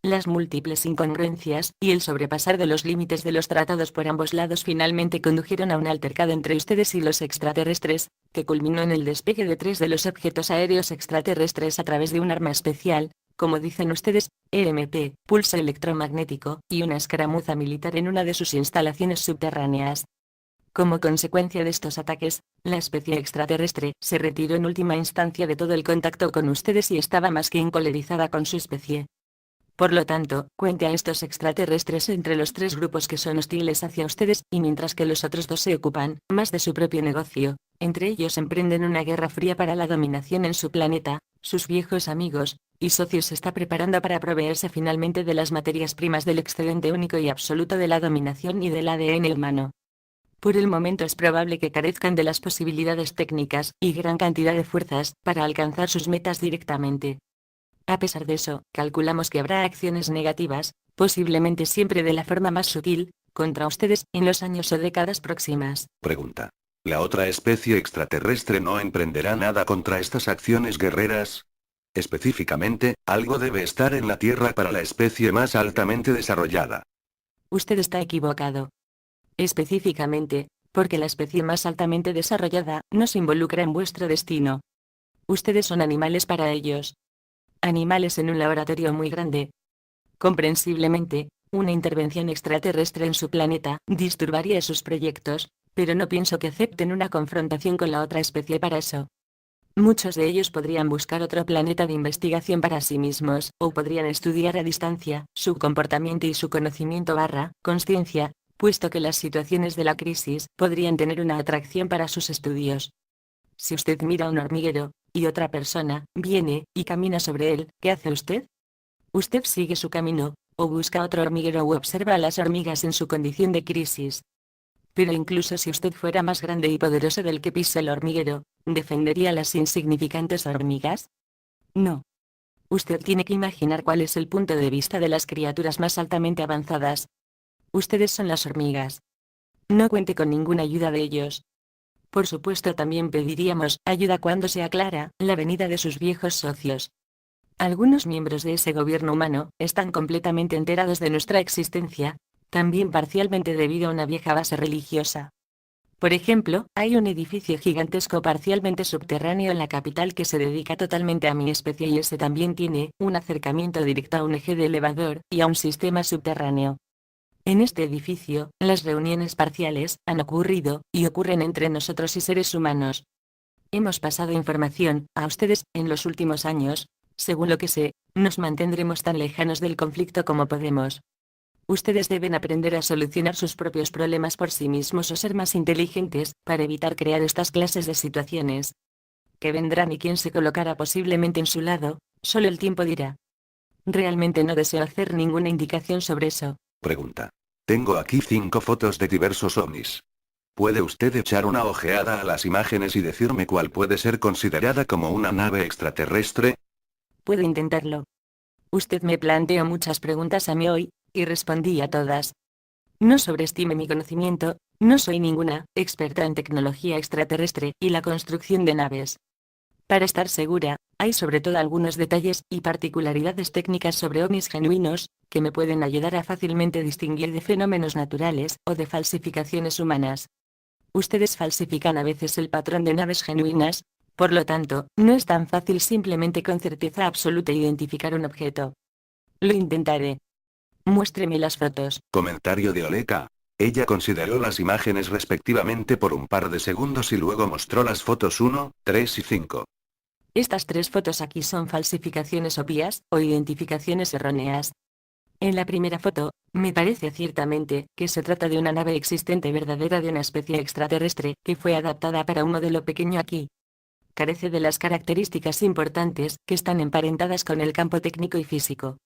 Las múltiples incongruencias y el sobrepasar de los límites de los tratados por ambos lados finalmente condujeron a un altercado entre ustedes y los extraterrestres, que culminó en el despegue de 3 de los objetos aéreos extraterrestres a través de un arma especial, como dicen ustedes, EMP, pulso electromagnético, y una escaramuza militar en una de sus instalaciones subterráneas. Como consecuencia de estos ataques, la especie extraterrestre se retiró en última instancia de todo el contacto con ustedes y estaba más que encolerizada con su especie. Por lo tanto, cuente a estos extraterrestres entre los 3 grupos que son hostiles hacia ustedes, y mientras que los otros 2 se ocupan más de su propio negocio, entre ellos emprenden una guerra fría para la dominación en su planeta, sus viejos amigos y socios se está preparando para proveerse finalmente de las materias primas del excedente único y absoluto de la dominación y del ADN humano. Por el momento es probable que carezcan de las posibilidades técnicas y gran cantidad de fuerzas para alcanzar sus metas directamente. A pesar de eso, calculamos que habrá acciones negativas, posiblemente siempre de la forma más sutil, contra ustedes en los años o décadas próximas. Pregunta. ¿La otra especie extraterrestre no emprenderá nada contra estas acciones guerreras? Específicamente, algo debe estar en la Tierra para la especie más altamente desarrollada. Usted está equivocado. Específicamente, porque la especie más altamente desarrollada no se involucra en vuestro destino. Ustedes son animales para ellos. Animales en un laboratorio muy grande. Comprensiblemente, una intervención extraterrestre en su planeta disturbaría sus proyectos, pero no pienso que acepten una confrontación con la otra especie para eso. Muchos de ellos podrían buscar otro planeta de investigación para sí mismos, o podrían estudiar a distancia su comportamiento y su conocimiento consciencia, puesto que las situaciones de la crisis podrían tener una atracción para sus estudios. Si usted mira un hormiguero, y otra persona viene y camina sobre él, ¿qué hace usted? Usted sigue su camino, o busca otro hormiguero u observa a las hormigas en su condición de crisis. Pero incluso si usted fuera más grande y poderoso del que pisa el hormiguero, ¿defendería a las insignificantes hormigas? No. Usted tiene que imaginar cuál es el punto de vista de las criaturas más altamente avanzadas. Ustedes son las hormigas. No cuente con ninguna ayuda de ellos. Por supuesto, también pediríamos ayuda cuando se aclara la venida de sus viejos socios. Algunos miembros de ese gobierno humano están completamente enterados de nuestra existencia, también parcialmente debido a una vieja base religiosa. Por ejemplo, hay un edificio gigantesco parcialmente subterráneo en la capital que se dedica totalmente a mi especie y ese también tiene un acercamiento directo a un eje de elevador y a un sistema subterráneo. En este edificio, las reuniones parciales han ocurrido y ocurren entre nosotros y seres humanos. Hemos pasado información a ustedes en los últimos años. Según lo que sé, nos mantendremos tan lejanos del conflicto como podemos. Ustedes deben aprender a solucionar sus propios problemas por sí mismos o ser más inteligentes para evitar crear estas clases de situaciones. Que vendrán y quién se colocará posiblemente en su lado, solo el tiempo dirá. Realmente no deseo hacer ninguna indicación sobre eso. Pregunta. Tengo aquí 5 fotos de diversos ovnis. ¿Puede usted echar una ojeada a las imágenes y decirme cuál puede ser considerada como una nave extraterrestre? Puedo intentarlo. Usted me planteó muchas preguntas a mí hoy, y respondí a todas. No sobreestime mi conocimiento, no soy ninguna experta en tecnología extraterrestre y la construcción de naves. Para estar segura, hay sobre todo algunos detalles y particularidades técnicas sobre ovnis genuinos, que me pueden ayudar a fácilmente distinguir de fenómenos naturales o de falsificaciones humanas. Ustedes falsifican a veces el patrón de naves genuinas, Por lo tanto, no es tan fácil simplemente con certeza absoluta identificar un objeto. Lo intentaré. Muéstreme las fotos. Comentario de Oleka. Ella consideró las imágenes respectivamente por un par de segundos y luego mostró las fotos 1, 3 y 5. Estas 3 fotos aquí son falsificaciones obvias, o identificaciones erróneas. En la primera foto, me parece ciertamente que se trata de una nave existente verdadera de una especie extraterrestre, que fue adaptada para un modelo pequeño aquí. Carece de las características importantes, que están emparentadas con el campo técnico y físico.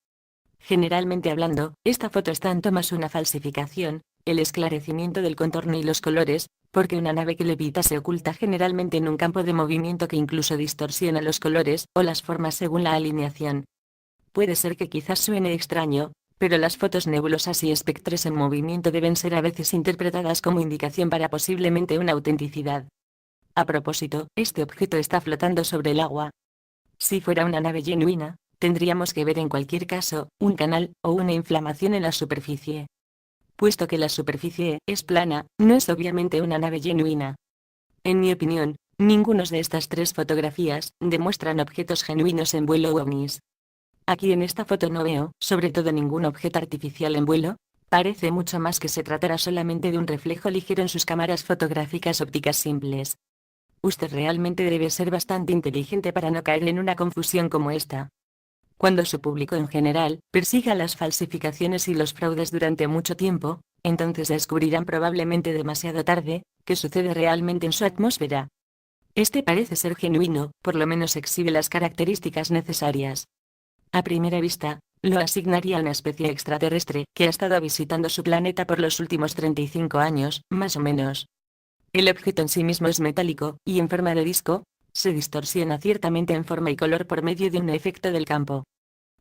Generalmente hablando, esta foto es tanto más una falsificación, el esclarecimiento del contorno y los colores, porque una nave que levita se oculta generalmente en un campo de movimiento que incluso distorsiona los colores o las formas según la alineación. Puede ser que quizás suene extraño, pero las fotos nebulosas y espectros en movimiento deben ser a veces interpretadas como indicación para posiblemente una autenticidad. A propósito, este objeto está flotando sobre el agua. Si fuera una nave genuina, tendríamos que ver en cualquier caso, un canal o una inflamación en la superficie. Puesto que la superficie es plana, no es obviamente una nave genuina. En mi opinión, ninguno de estas 3 fotografías demuestran objetos genuinos en vuelo u ovnis. Aquí en esta foto no veo, sobre todo ningún objeto artificial en vuelo, parece mucho más que se tratara solamente de un reflejo ligero en sus cámaras fotográficas ópticas simples. Usted realmente debe ser bastante inteligente para no caer en una confusión como esta. Cuando su público en general persiga las falsificaciones y los fraudes durante mucho tiempo, entonces descubrirán probablemente demasiado tarde, qué sucede realmente en su atmósfera. Este parece ser genuino, por lo menos exhibe las características necesarias. A primera vista, lo asignaría a una especie extraterrestre que ha estado visitando su planeta por los últimos 35 años, más o menos. El objeto en sí mismo es metálico, y en forma de disco, se distorsiona ciertamente en forma y color por medio de un efecto del campo.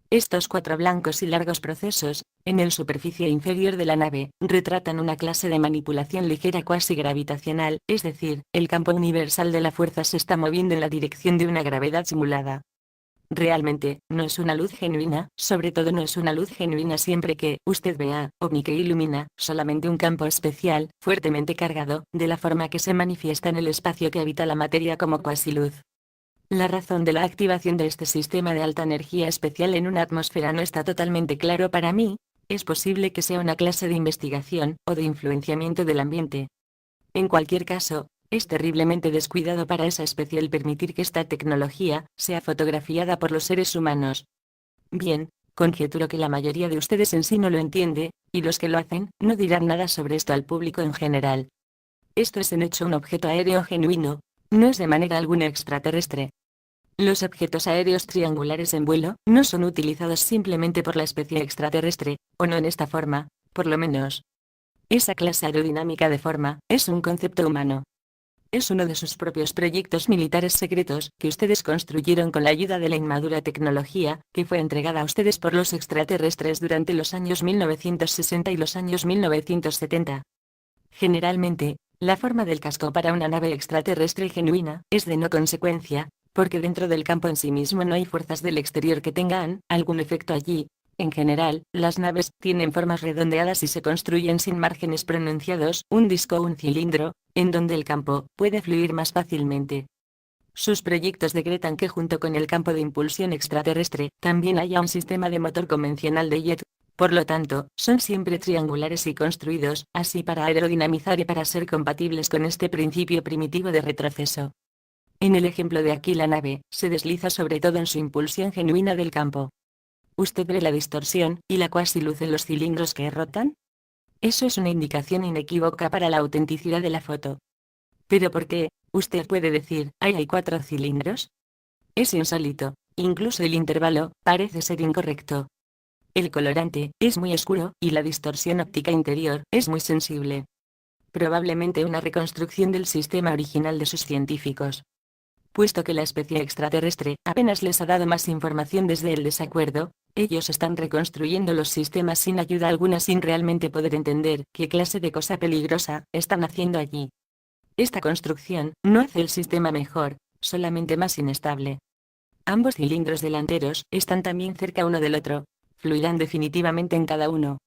Estos 4 blancos y largos procesos, en la superficie inferior de la nave, retratan una clase de manipulación ligera cuasi gravitacional, es decir, el campo universal de la fuerza se está moviendo en la dirección de una gravedad simulada. Realmente, no es una luz genuina, sobre todo no es una luz genuina siempre que usted vea, ovni que ilumina, solamente un campo especial, fuertemente cargado, de la forma que se manifiesta en el espacio que habita la materia como cuasi luz. La razón de la activación de este sistema de alta energía especial en una atmósfera no está totalmente claro para mí, es posible que sea una clase de investigación, o de influenciamiento del ambiente. En cualquier caso, es terriblemente descuidado para esa especie el permitir que esta tecnología sea fotografiada por los seres humanos. Bien, conjeturo que la mayoría de ustedes en sí no lo entiende, y los que lo hacen, no dirán nada sobre esto al público en general. Esto es en hecho un objeto aéreo genuino, no es de manera alguna extraterrestre. Los objetos aéreos triangulares en vuelo no son utilizados simplemente por la especie extraterrestre, o no en esta forma, por lo menos. Esa clase aerodinámica de forma es un concepto humano. Es uno de sus propios proyectos militares secretos que ustedes construyeron con la ayuda de la inmadura tecnología que fue entregada a ustedes por los extraterrestres durante los años 1960 y los años 1970. Generalmente, la forma del casco para una nave extraterrestre genuina es de no consecuencia, porque dentro del campo en sí mismo no hay fuerzas del exterior que tengan algún efecto allí. En general, las naves tienen formas redondeadas y se construyen sin márgenes pronunciados, un disco o un cilindro, en donde el campo puede fluir más fácilmente. Sus proyectos decretan que junto con el campo de impulsión extraterrestre, también haya un sistema de motor convencional de jet. Por lo tanto, son siempre triangulares y construidos así para aerodinamizar y para ser compatibles con este principio primitivo de retroceso. En el ejemplo de aquí la nave se desliza sobre todo en su impulsión genuina del campo. ¿Usted ve la distorsión y la cuasi luz en los cilindros que rotan? Eso es una indicación inequívoca para la autenticidad de la foto. ¿Pero por qué? Usted puede decir, ¿ahí hay 4 cilindros? Es insólito, incluso el intervalo parece ser incorrecto. El colorante es muy oscuro y la distorsión óptica interior es muy sensible. Probablemente una reconstrucción del sistema original de sus científicos. Puesto que la especie extraterrestre apenas les ha dado más información desde el desacuerdo, ellos están reconstruyendo los sistemas sin ayuda alguna sin realmente poder entender qué clase de cosa peligrosa están haciendo allí. Esta construcción no hace el sistema mejor, solamente más inestable. Ambos cilindros delanteros están también cerca uno del otro, fluirán definitivamente en cada uno.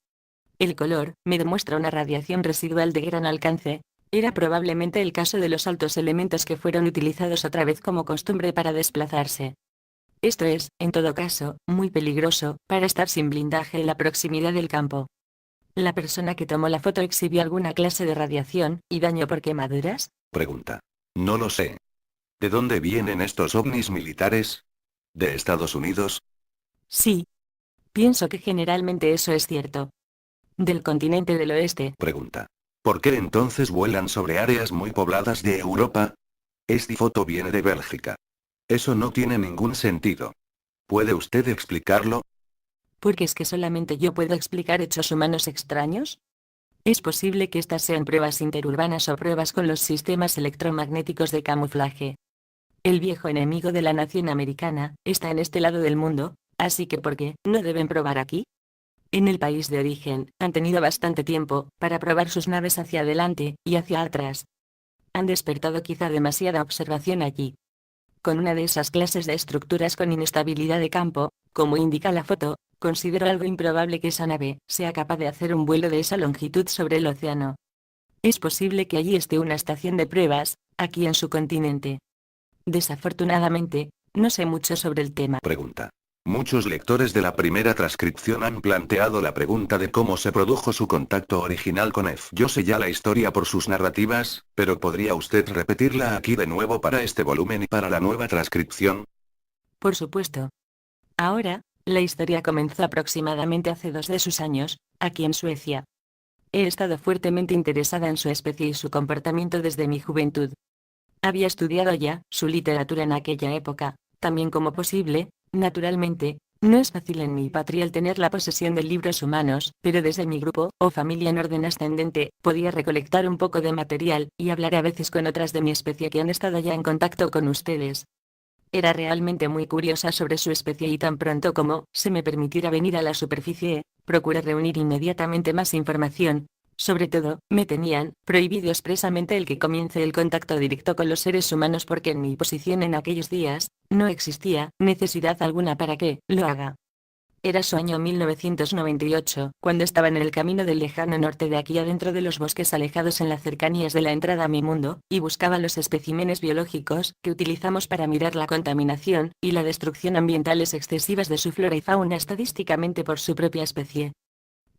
El color me demuestra una radiación residual de gran alcance, Era probablemente el caso de los altos elementos que fueron utilizados otra vez como costumbre para desplazarse. Esto es, en todo caso, muy peligroso, para estar sin blindaje en la proximidad del campo. ¿La persona que tomó la foto exhibió alguna clase de radiación y daño por quemaduras? Pregunta. No lo sé. ¿De dónde vienen estos ovnis militares? ¿De Estados Unidos? Sí. Pienso que generalmente eso es cierto. Del continente del oeste. Pregunta. ¿Por qué entonces vuelan sobre áreas muy pobladas de Europa? Esta foto viene de Bélgica. Eso no tiene ningún sentido. ¿Puede usted explicarlo? ¿Porque es que solamente yo puedo explicar hechos humanos extraños? Es posible que estas sean pruebas interurbanas o pruebas con los sistemas electromagnéticos de camuflaje. El viejo enemigo de la nación americana está en este lado del mundo, así que ¿por qué no deben probar aquí? En el país de origen, han tenido bastante tiempo para probar sus naves hacia adelante y hacia atrás. Han despertado quizá demasiada observación allí. Con una de esas clases de estructuras con inestabilidad de campo, como indica la foto, considero algo improbable que esa nave sea capaz de hacer un vuelo de esa longitud sobre el océano. Es posible que allí esté una estación de pruebas, aquí en su continente. Desafortunadamente, no sé mucho sobre el tema. Pregunta. Muchos lectores de la primera transcripción han planteado la pregunta de cómo se produjo su contacto original con F. Yo sé ya la historia por sus narrativas, pero ¿podría usted repetirla aquí de nuevo para este volumen y para la nueva transcripción? Por supuesto. Ahora, la historia comenzó aproximadamente hace 2 de sus años, aquí en Suecia. He estado fuertemente interesada en su especie y su comportamiento desde mi juventud. Había estudiado ya su literatura en aquella época, también como posible, naturalmente, no es fácil en mi patria el tener la posesión de libros humanos, pero desde mi grupo, o familia en orden ascendente, podía recolectar un poco de material, y hablar a veces con otras de mi especie que han estado ya en contacto con ustedes. Era realmente muy curiosa sobre su especie y tan pronto como se me permitiera venir a la superficie, procuré reunir inmediatamente más información. Sobre todo, me tenían prohibido expresamente el que comience el contacto directo con los seres humanos porque en mi posición en aquellos días, no existía necesidad alguna para que lo haga. Era su año 1998, cuando estaba en el camino del lejano norte de aquí adentro de los bosques alejados en las cercanías de la entrada a mi mundo, y buscaba los especímenes biológicos que utilizamos para mirar la contaminación y la destrucción ambientales excesivas de su flora y fauna estadísticamente por su propia especie.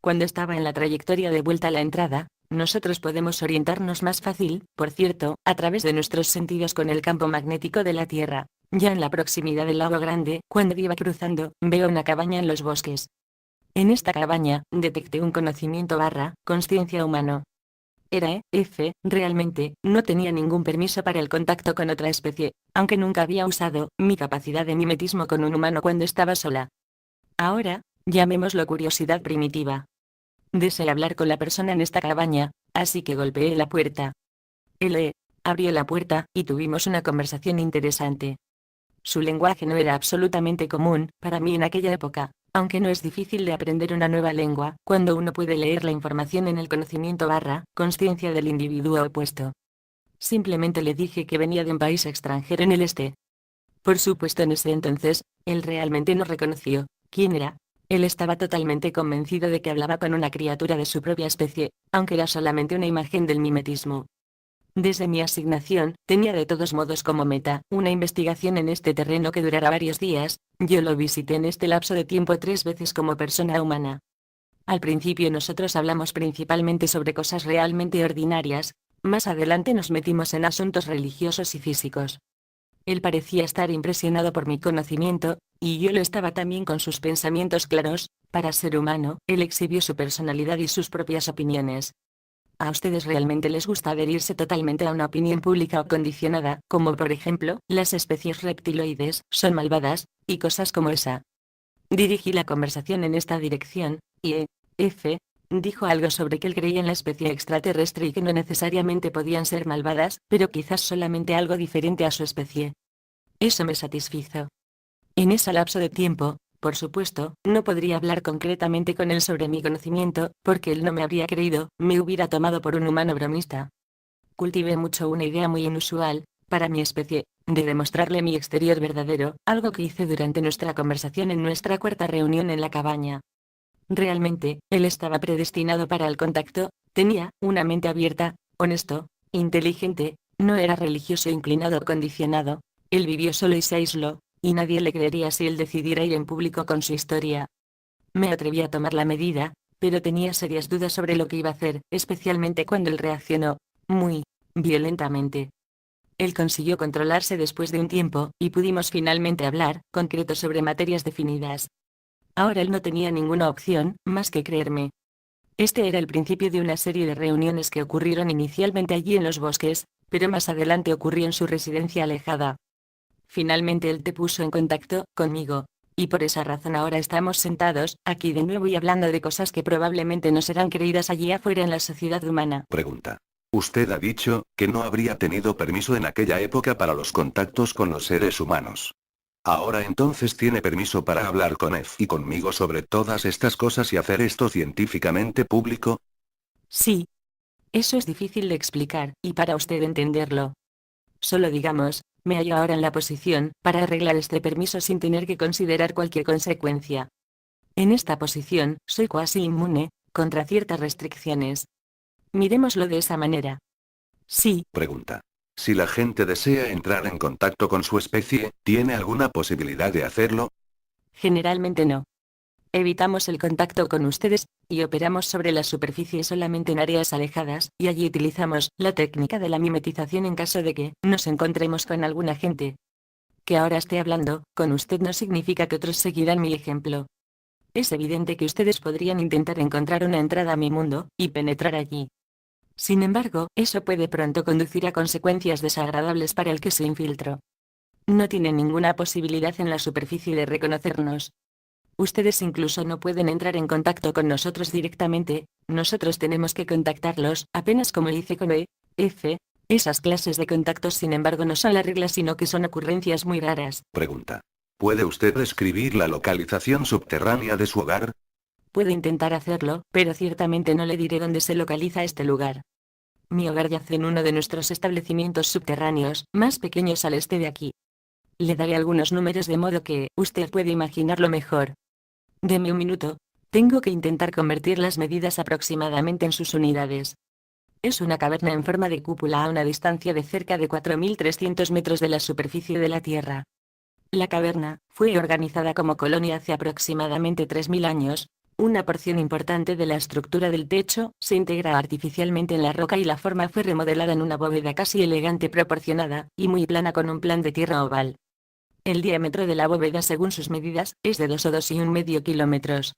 Cuando estaba en la trayectoria de vuelta a la entrada, nosotros podemos orientarnos más fácil, por cierto, a través de nuestros sentidos con el campo magnético de la Tierra. Ya en la proximidad del lago Grande, cuando iba cruzando, veo una cabaña en los bosques. En esta cabaña, detecté un conocimiento / consciencia humano. Era realmente, no tenía ningún permiso para el contacto con otra especie, aunque nunca había usado mi capacidad de mimetismo con un humano cuando estaba sola. Ahora, llamémoslo curiosidad primitiva. Deseé hablar con la persona en esta cabaña, así que golpeé la puerta. Él abrió la puerta, y tuvimos una conversación interesante. Su lenguaje no era absolutamente común para mí en aquella época, aunque no es difícil de aprender una nueva lengua cuando uno puede leer la información en el conocimiento / consciencia del individuo opuesto. Simplemente le dije que venía de un país extranjero en el este. Por supuesto, en ese entonces, él realmente no reconoció quién era. Él estaba totalmente convencido de que hablaba con una criatura de su propia especie, aunque era solamente una imagen del mimetismo. Desde mi asignación, tenía de todos modos como meta una investigación en este terreno que durará varios días. Yo lo visité en este lapso de tiempo 3 veces como persona humana. Al principio nosotros hablamos principalmente sobre cosas realmente ordinarias, más adelante nos metimos en asuntos religiosos y físicos. Él parecía estar impresionado por mi conocimiento, y yo lo estaba también con sus pensamientos claros. Para ser humano, él exhibió su personalidad y sus propias opiniones. ¿A ustedes realmente les gusta adherirse totalmente a una opinión pública o condicionada, como por ejemplo, las especies reptiloides son malvadas, y cosas como esa? Dirigí la conversación en esta dirección, y dijo algo sobre que él creía en la especie extraterrestre y que no necesariamente podían ser malvadas, pero quizás solamente algo diferente a su especie. Eso me satisfizo. En ese lapso de tiempo, por supuesto, no podría hablar concretamente con él sobre mi conocimiento, porque él no me habría creído, me hubiera tomado por un humano bromista. Cultivé mucho una idea muy inusual, para mi especie, de demostrarle mi exterior verdadero, algo que hice durante nuestra conversación en nuestra cuarta reunión en la cabaña. Realmente, él estaba predestinado para el contacto, tenía una mente abierta, honesto, inteligente, no era religioso inclinado o condicionado, él vivió solo y se aisló, y nadie le creería si él decidiera ir en público con su historia. Me atreví a tomar la medida, pero tenía serias dudas sobre lo que iba a hacer, especialmente cuando él reaccionó, muy violentamente. Él consiguió controlarse después de un tiempo, y pudimos finalmente hablar, concreto sobre materias definidas. Ahora él no tenía ninguna opción, más que creerme. Este era el principio de una serie de reuniones que ocurrieron inicialmente allí en los bosques, pero más adelante ocurrió en su residencia alejada. Finalmente él te puso en contacto conmigo, y por esa razón ahora estamos sentados aquí de nuevo y hablando de cosas que probablemente no serán creídas allí afuera en la sociedad humana. Pregunta. Usted ha dicho que no habría tenido permiso en aquella época para los contactos con los seres humanos. Ahora entonces tiene permiso para hablar con F y conmigo sobre todas estas cosas y hacer esto científicamente público. Sí. Eso es difícil de explicar, y para usted entenderlo. Solo digamos, me hallo ahora en la posición para arreglar este permiso sin tener que considerar cualquier consecuencia. En esta posición, soy cuasi inmune contra ciertas restricciones. Miremoslo de esa manera. Sí, Pregunta. Si la gente desea entrar en contacto con su especie, ¿tiene alguna posibilidad de hacerlo? generalmente no. Evitamos el contacto con ustedes, y operamos sobre la superficie solamente en áreas alejadas, y allí utilizamos la técnica de la mimetización en caso de que nos encontremos con alguna gente. Que ahora esté hablando con usted no significa que otros seguirán mi ejemplo. Es evidente que ustedes podrían intentar encontrar una entrada a mi mundo, y penetrar allí. Sin embargo, eso puede pronto conducir a consecuencias desagradables para el que se infiltró. No tienen ninguna posibilidad en la superficie de reconocernos. Ustedes incluso no pueden entrar en contacto con nosotros directamente, nosotros tenemos que contactarlos, apenas como hice con F. Esas clases de contactos sin embargo no son la regla sino que son ocurrencias muy raras. Pregunta. ¿Puede usted describir la localización subterránea de su hogar? Puedo intentar hacerlo, pero ciertamente no le diré dónde se localiza este lugar. Mi hogar yace en uno de nuestros establecimientos subterráneos, más pequeños al este de aquí. Le daré algunos números de modo que usted puede imaginarlo mejor. Deme un minuto, tengo que intentar convertir las medidas aproximadamente en sus unidades. Es una caverna en forma de cúpula a una distancia de cerca de 4.300 metros de la superficie de la Tierra. La caverna fue organizada como colonia hace aproximadamente 3.000 años. Una porción importante de la estructura del techo se integra artificialmente en la roca y la forma fue remodelada en una bóveda casi elegante proporcionada y muy plana con un plan de tierra oval. El diámetro de la bóveda según sus medidas es de 2 o 2,5 kilómetros.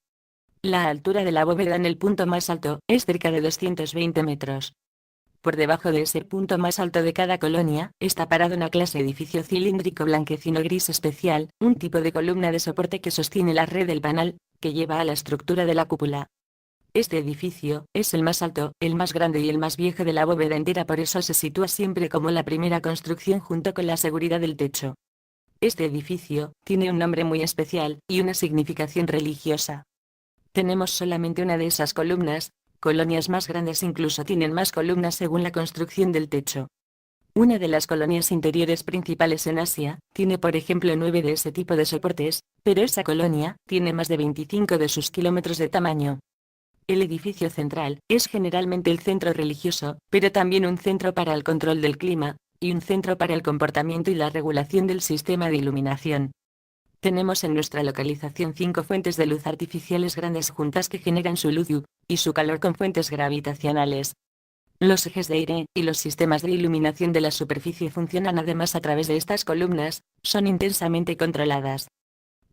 La altura de la bóveda en el punto más alto es cerca de 220 metros. Por debajo de ese punto más alto de cada colonia, está parado una clase de edificio cilíndrico blanquecino gris especial, un tipo de columna de soporte que sostiene la red del panal, que lleva a la estructura de la cúpula. Este edificio es el más alto, el más grande y el más viejo de la bóveda entera, por eso se sitúa siempre como la primera construcción junto con la seguridad del techo. Este edificio tiene un nombre muy especial y una significación religiosa. Tenemos solamente una de esas columnas. Colonias más grandes incluso tienen más columnas según la construcción del techo. Una de las colonias interiores principales en Asia tiene por ejemplo 9 de ese tipo de soportes, pero esa colonia tiene más de 25 de sus kilómetros de tamaño. El edificio central es generalmente el centro religioso, pero también un centro para el control del clima, y un centro para el comportamiento y la regulación del sistema de iluminación. Tenemos en nuestra localización 5 fuentes de luz artificiales grandes juntas que generan su luz y su calor con fuentes gravitacionales. Los ejes de aire y los sistemas de iluminación de la superficie funcionan además a través de estas columnas, son intensamente controladas.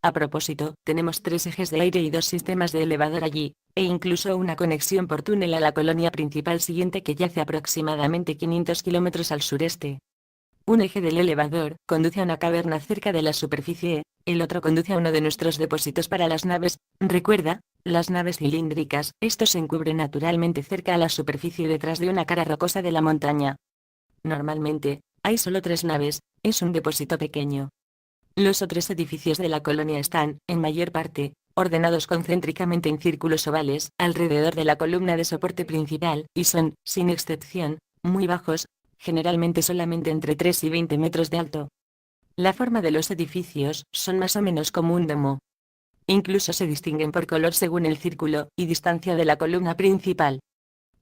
A propósito, tenemos 3 ejes de aire y 2 sistemas de elevador allí, e incluso una conexión por túnel a la colonia principal siguiente que yace aproximadamente 500 kilómetros al sureste. Un eje del elevador conduce a una caverna cerca de la superficie, el otro conduce a uno de nuestros depósitos para las naves. Recuerda, las naves cilíndricas, estos se encubren naturalmente cerca a la superficie detrás de una cara rocosa de la montaña. Normalmente, hay solo 3 naves, es un depósito pequeño. Los otros edificios de la colonia están, en mayor parte, ordenados concéntricamente en círculos ovales, alrededor de la columna de soporte principal, y son, sin excepción, muy bajos, generalmente solamente entre 3 y 20 metros de alto. La forma de los edificios son más o menos como un domo. Incluso se distinguen por color según el círculo y distancia de la columna principal.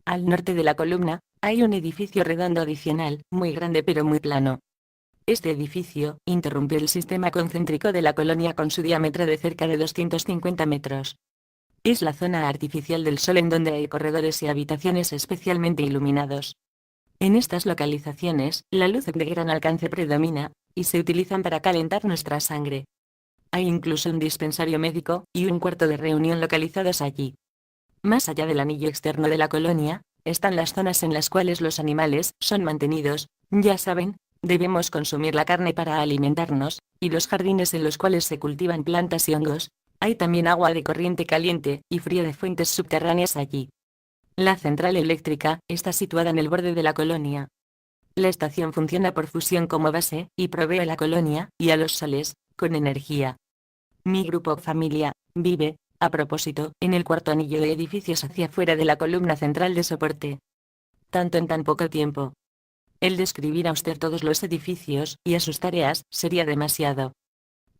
Al norte de la columna, Hay un edificio redondo adicional, muy grande pero muy plano. Este edificio interrumpió el sistema concéntrico de la colonia con su diámetro de cerca de 250 metros. Es la zona artificial del Sol en donde hay corredores y habitaciones especialmente iluminados. En estas localizaciones, la luz de gran alcance predomina, y se utilizan para calentar nuestra sangre. Hay incluso un dispensario médico, y un cuarto de reunión localizados allí. Más allá del anillo externo de la colonia, están las zonas en las cuales los animales son mantenidos, ya saben, debemos consumir la carne para alimentarnos, y los jardines en los cuales se cultivan plantas y hongos. Hay también agua de corriente caliente y fría de fuentes subterráneas allí. La central eléctrica está situada en el borde de la colonia. La estación funciona por fusión como base, y provee a la colonia, y a los soles, con energía. Mi grupo o familia, vive, a propósito, en el cuarto anillo de edificios hacia afuera de la columna central de soporte. Tanto en tan poco tiempo. El describir a usted todos los edificios, y a sus tareas, sería demasiado.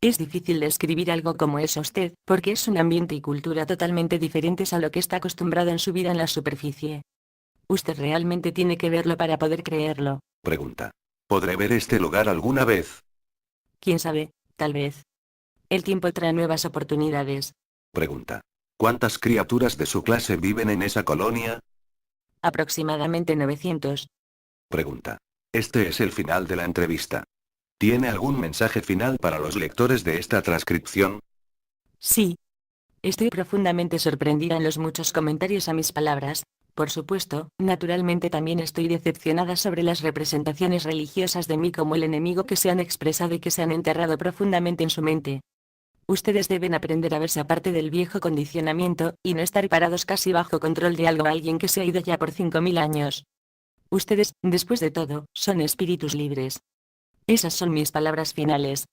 Es difícil describir algo como es usted, porque es un ambiente y cultura totalmente diferentes a lo que está acostumbrado en su vida en la superficie. Usted realmente tiene que verlo para poder creerlo. Pregunta. ¿Podré ver este lugar alguna vez? Quién sabe, tal vez. El tiempo trae nuevas oportunidades. Pregunta. ¿Cuántas criaturas de su clase viven en esa colonia? Aproximadamente 900. Pregunta. Este es el final de la entrevista. ¿Tiene algún mensaje final para los lectores de esta transcripción? Sí. Estoy profundamente sorprendida en los muchos comentarios a mis palabras. Por supuesto, naturalmente también estoy decepcionada sobre las representaciones religiosas de mí como el enemigo que se han expresado y que se han enterrado profundamente en su mente. Ustedes deben aprender a verse aparte del viejo condicionamiento, y no estar parados casi bajo control de algo o alguien que se ha ido ya por 5000 años. Ustedes, después de todo, son espíritus libres. Esas son mis palabras finales.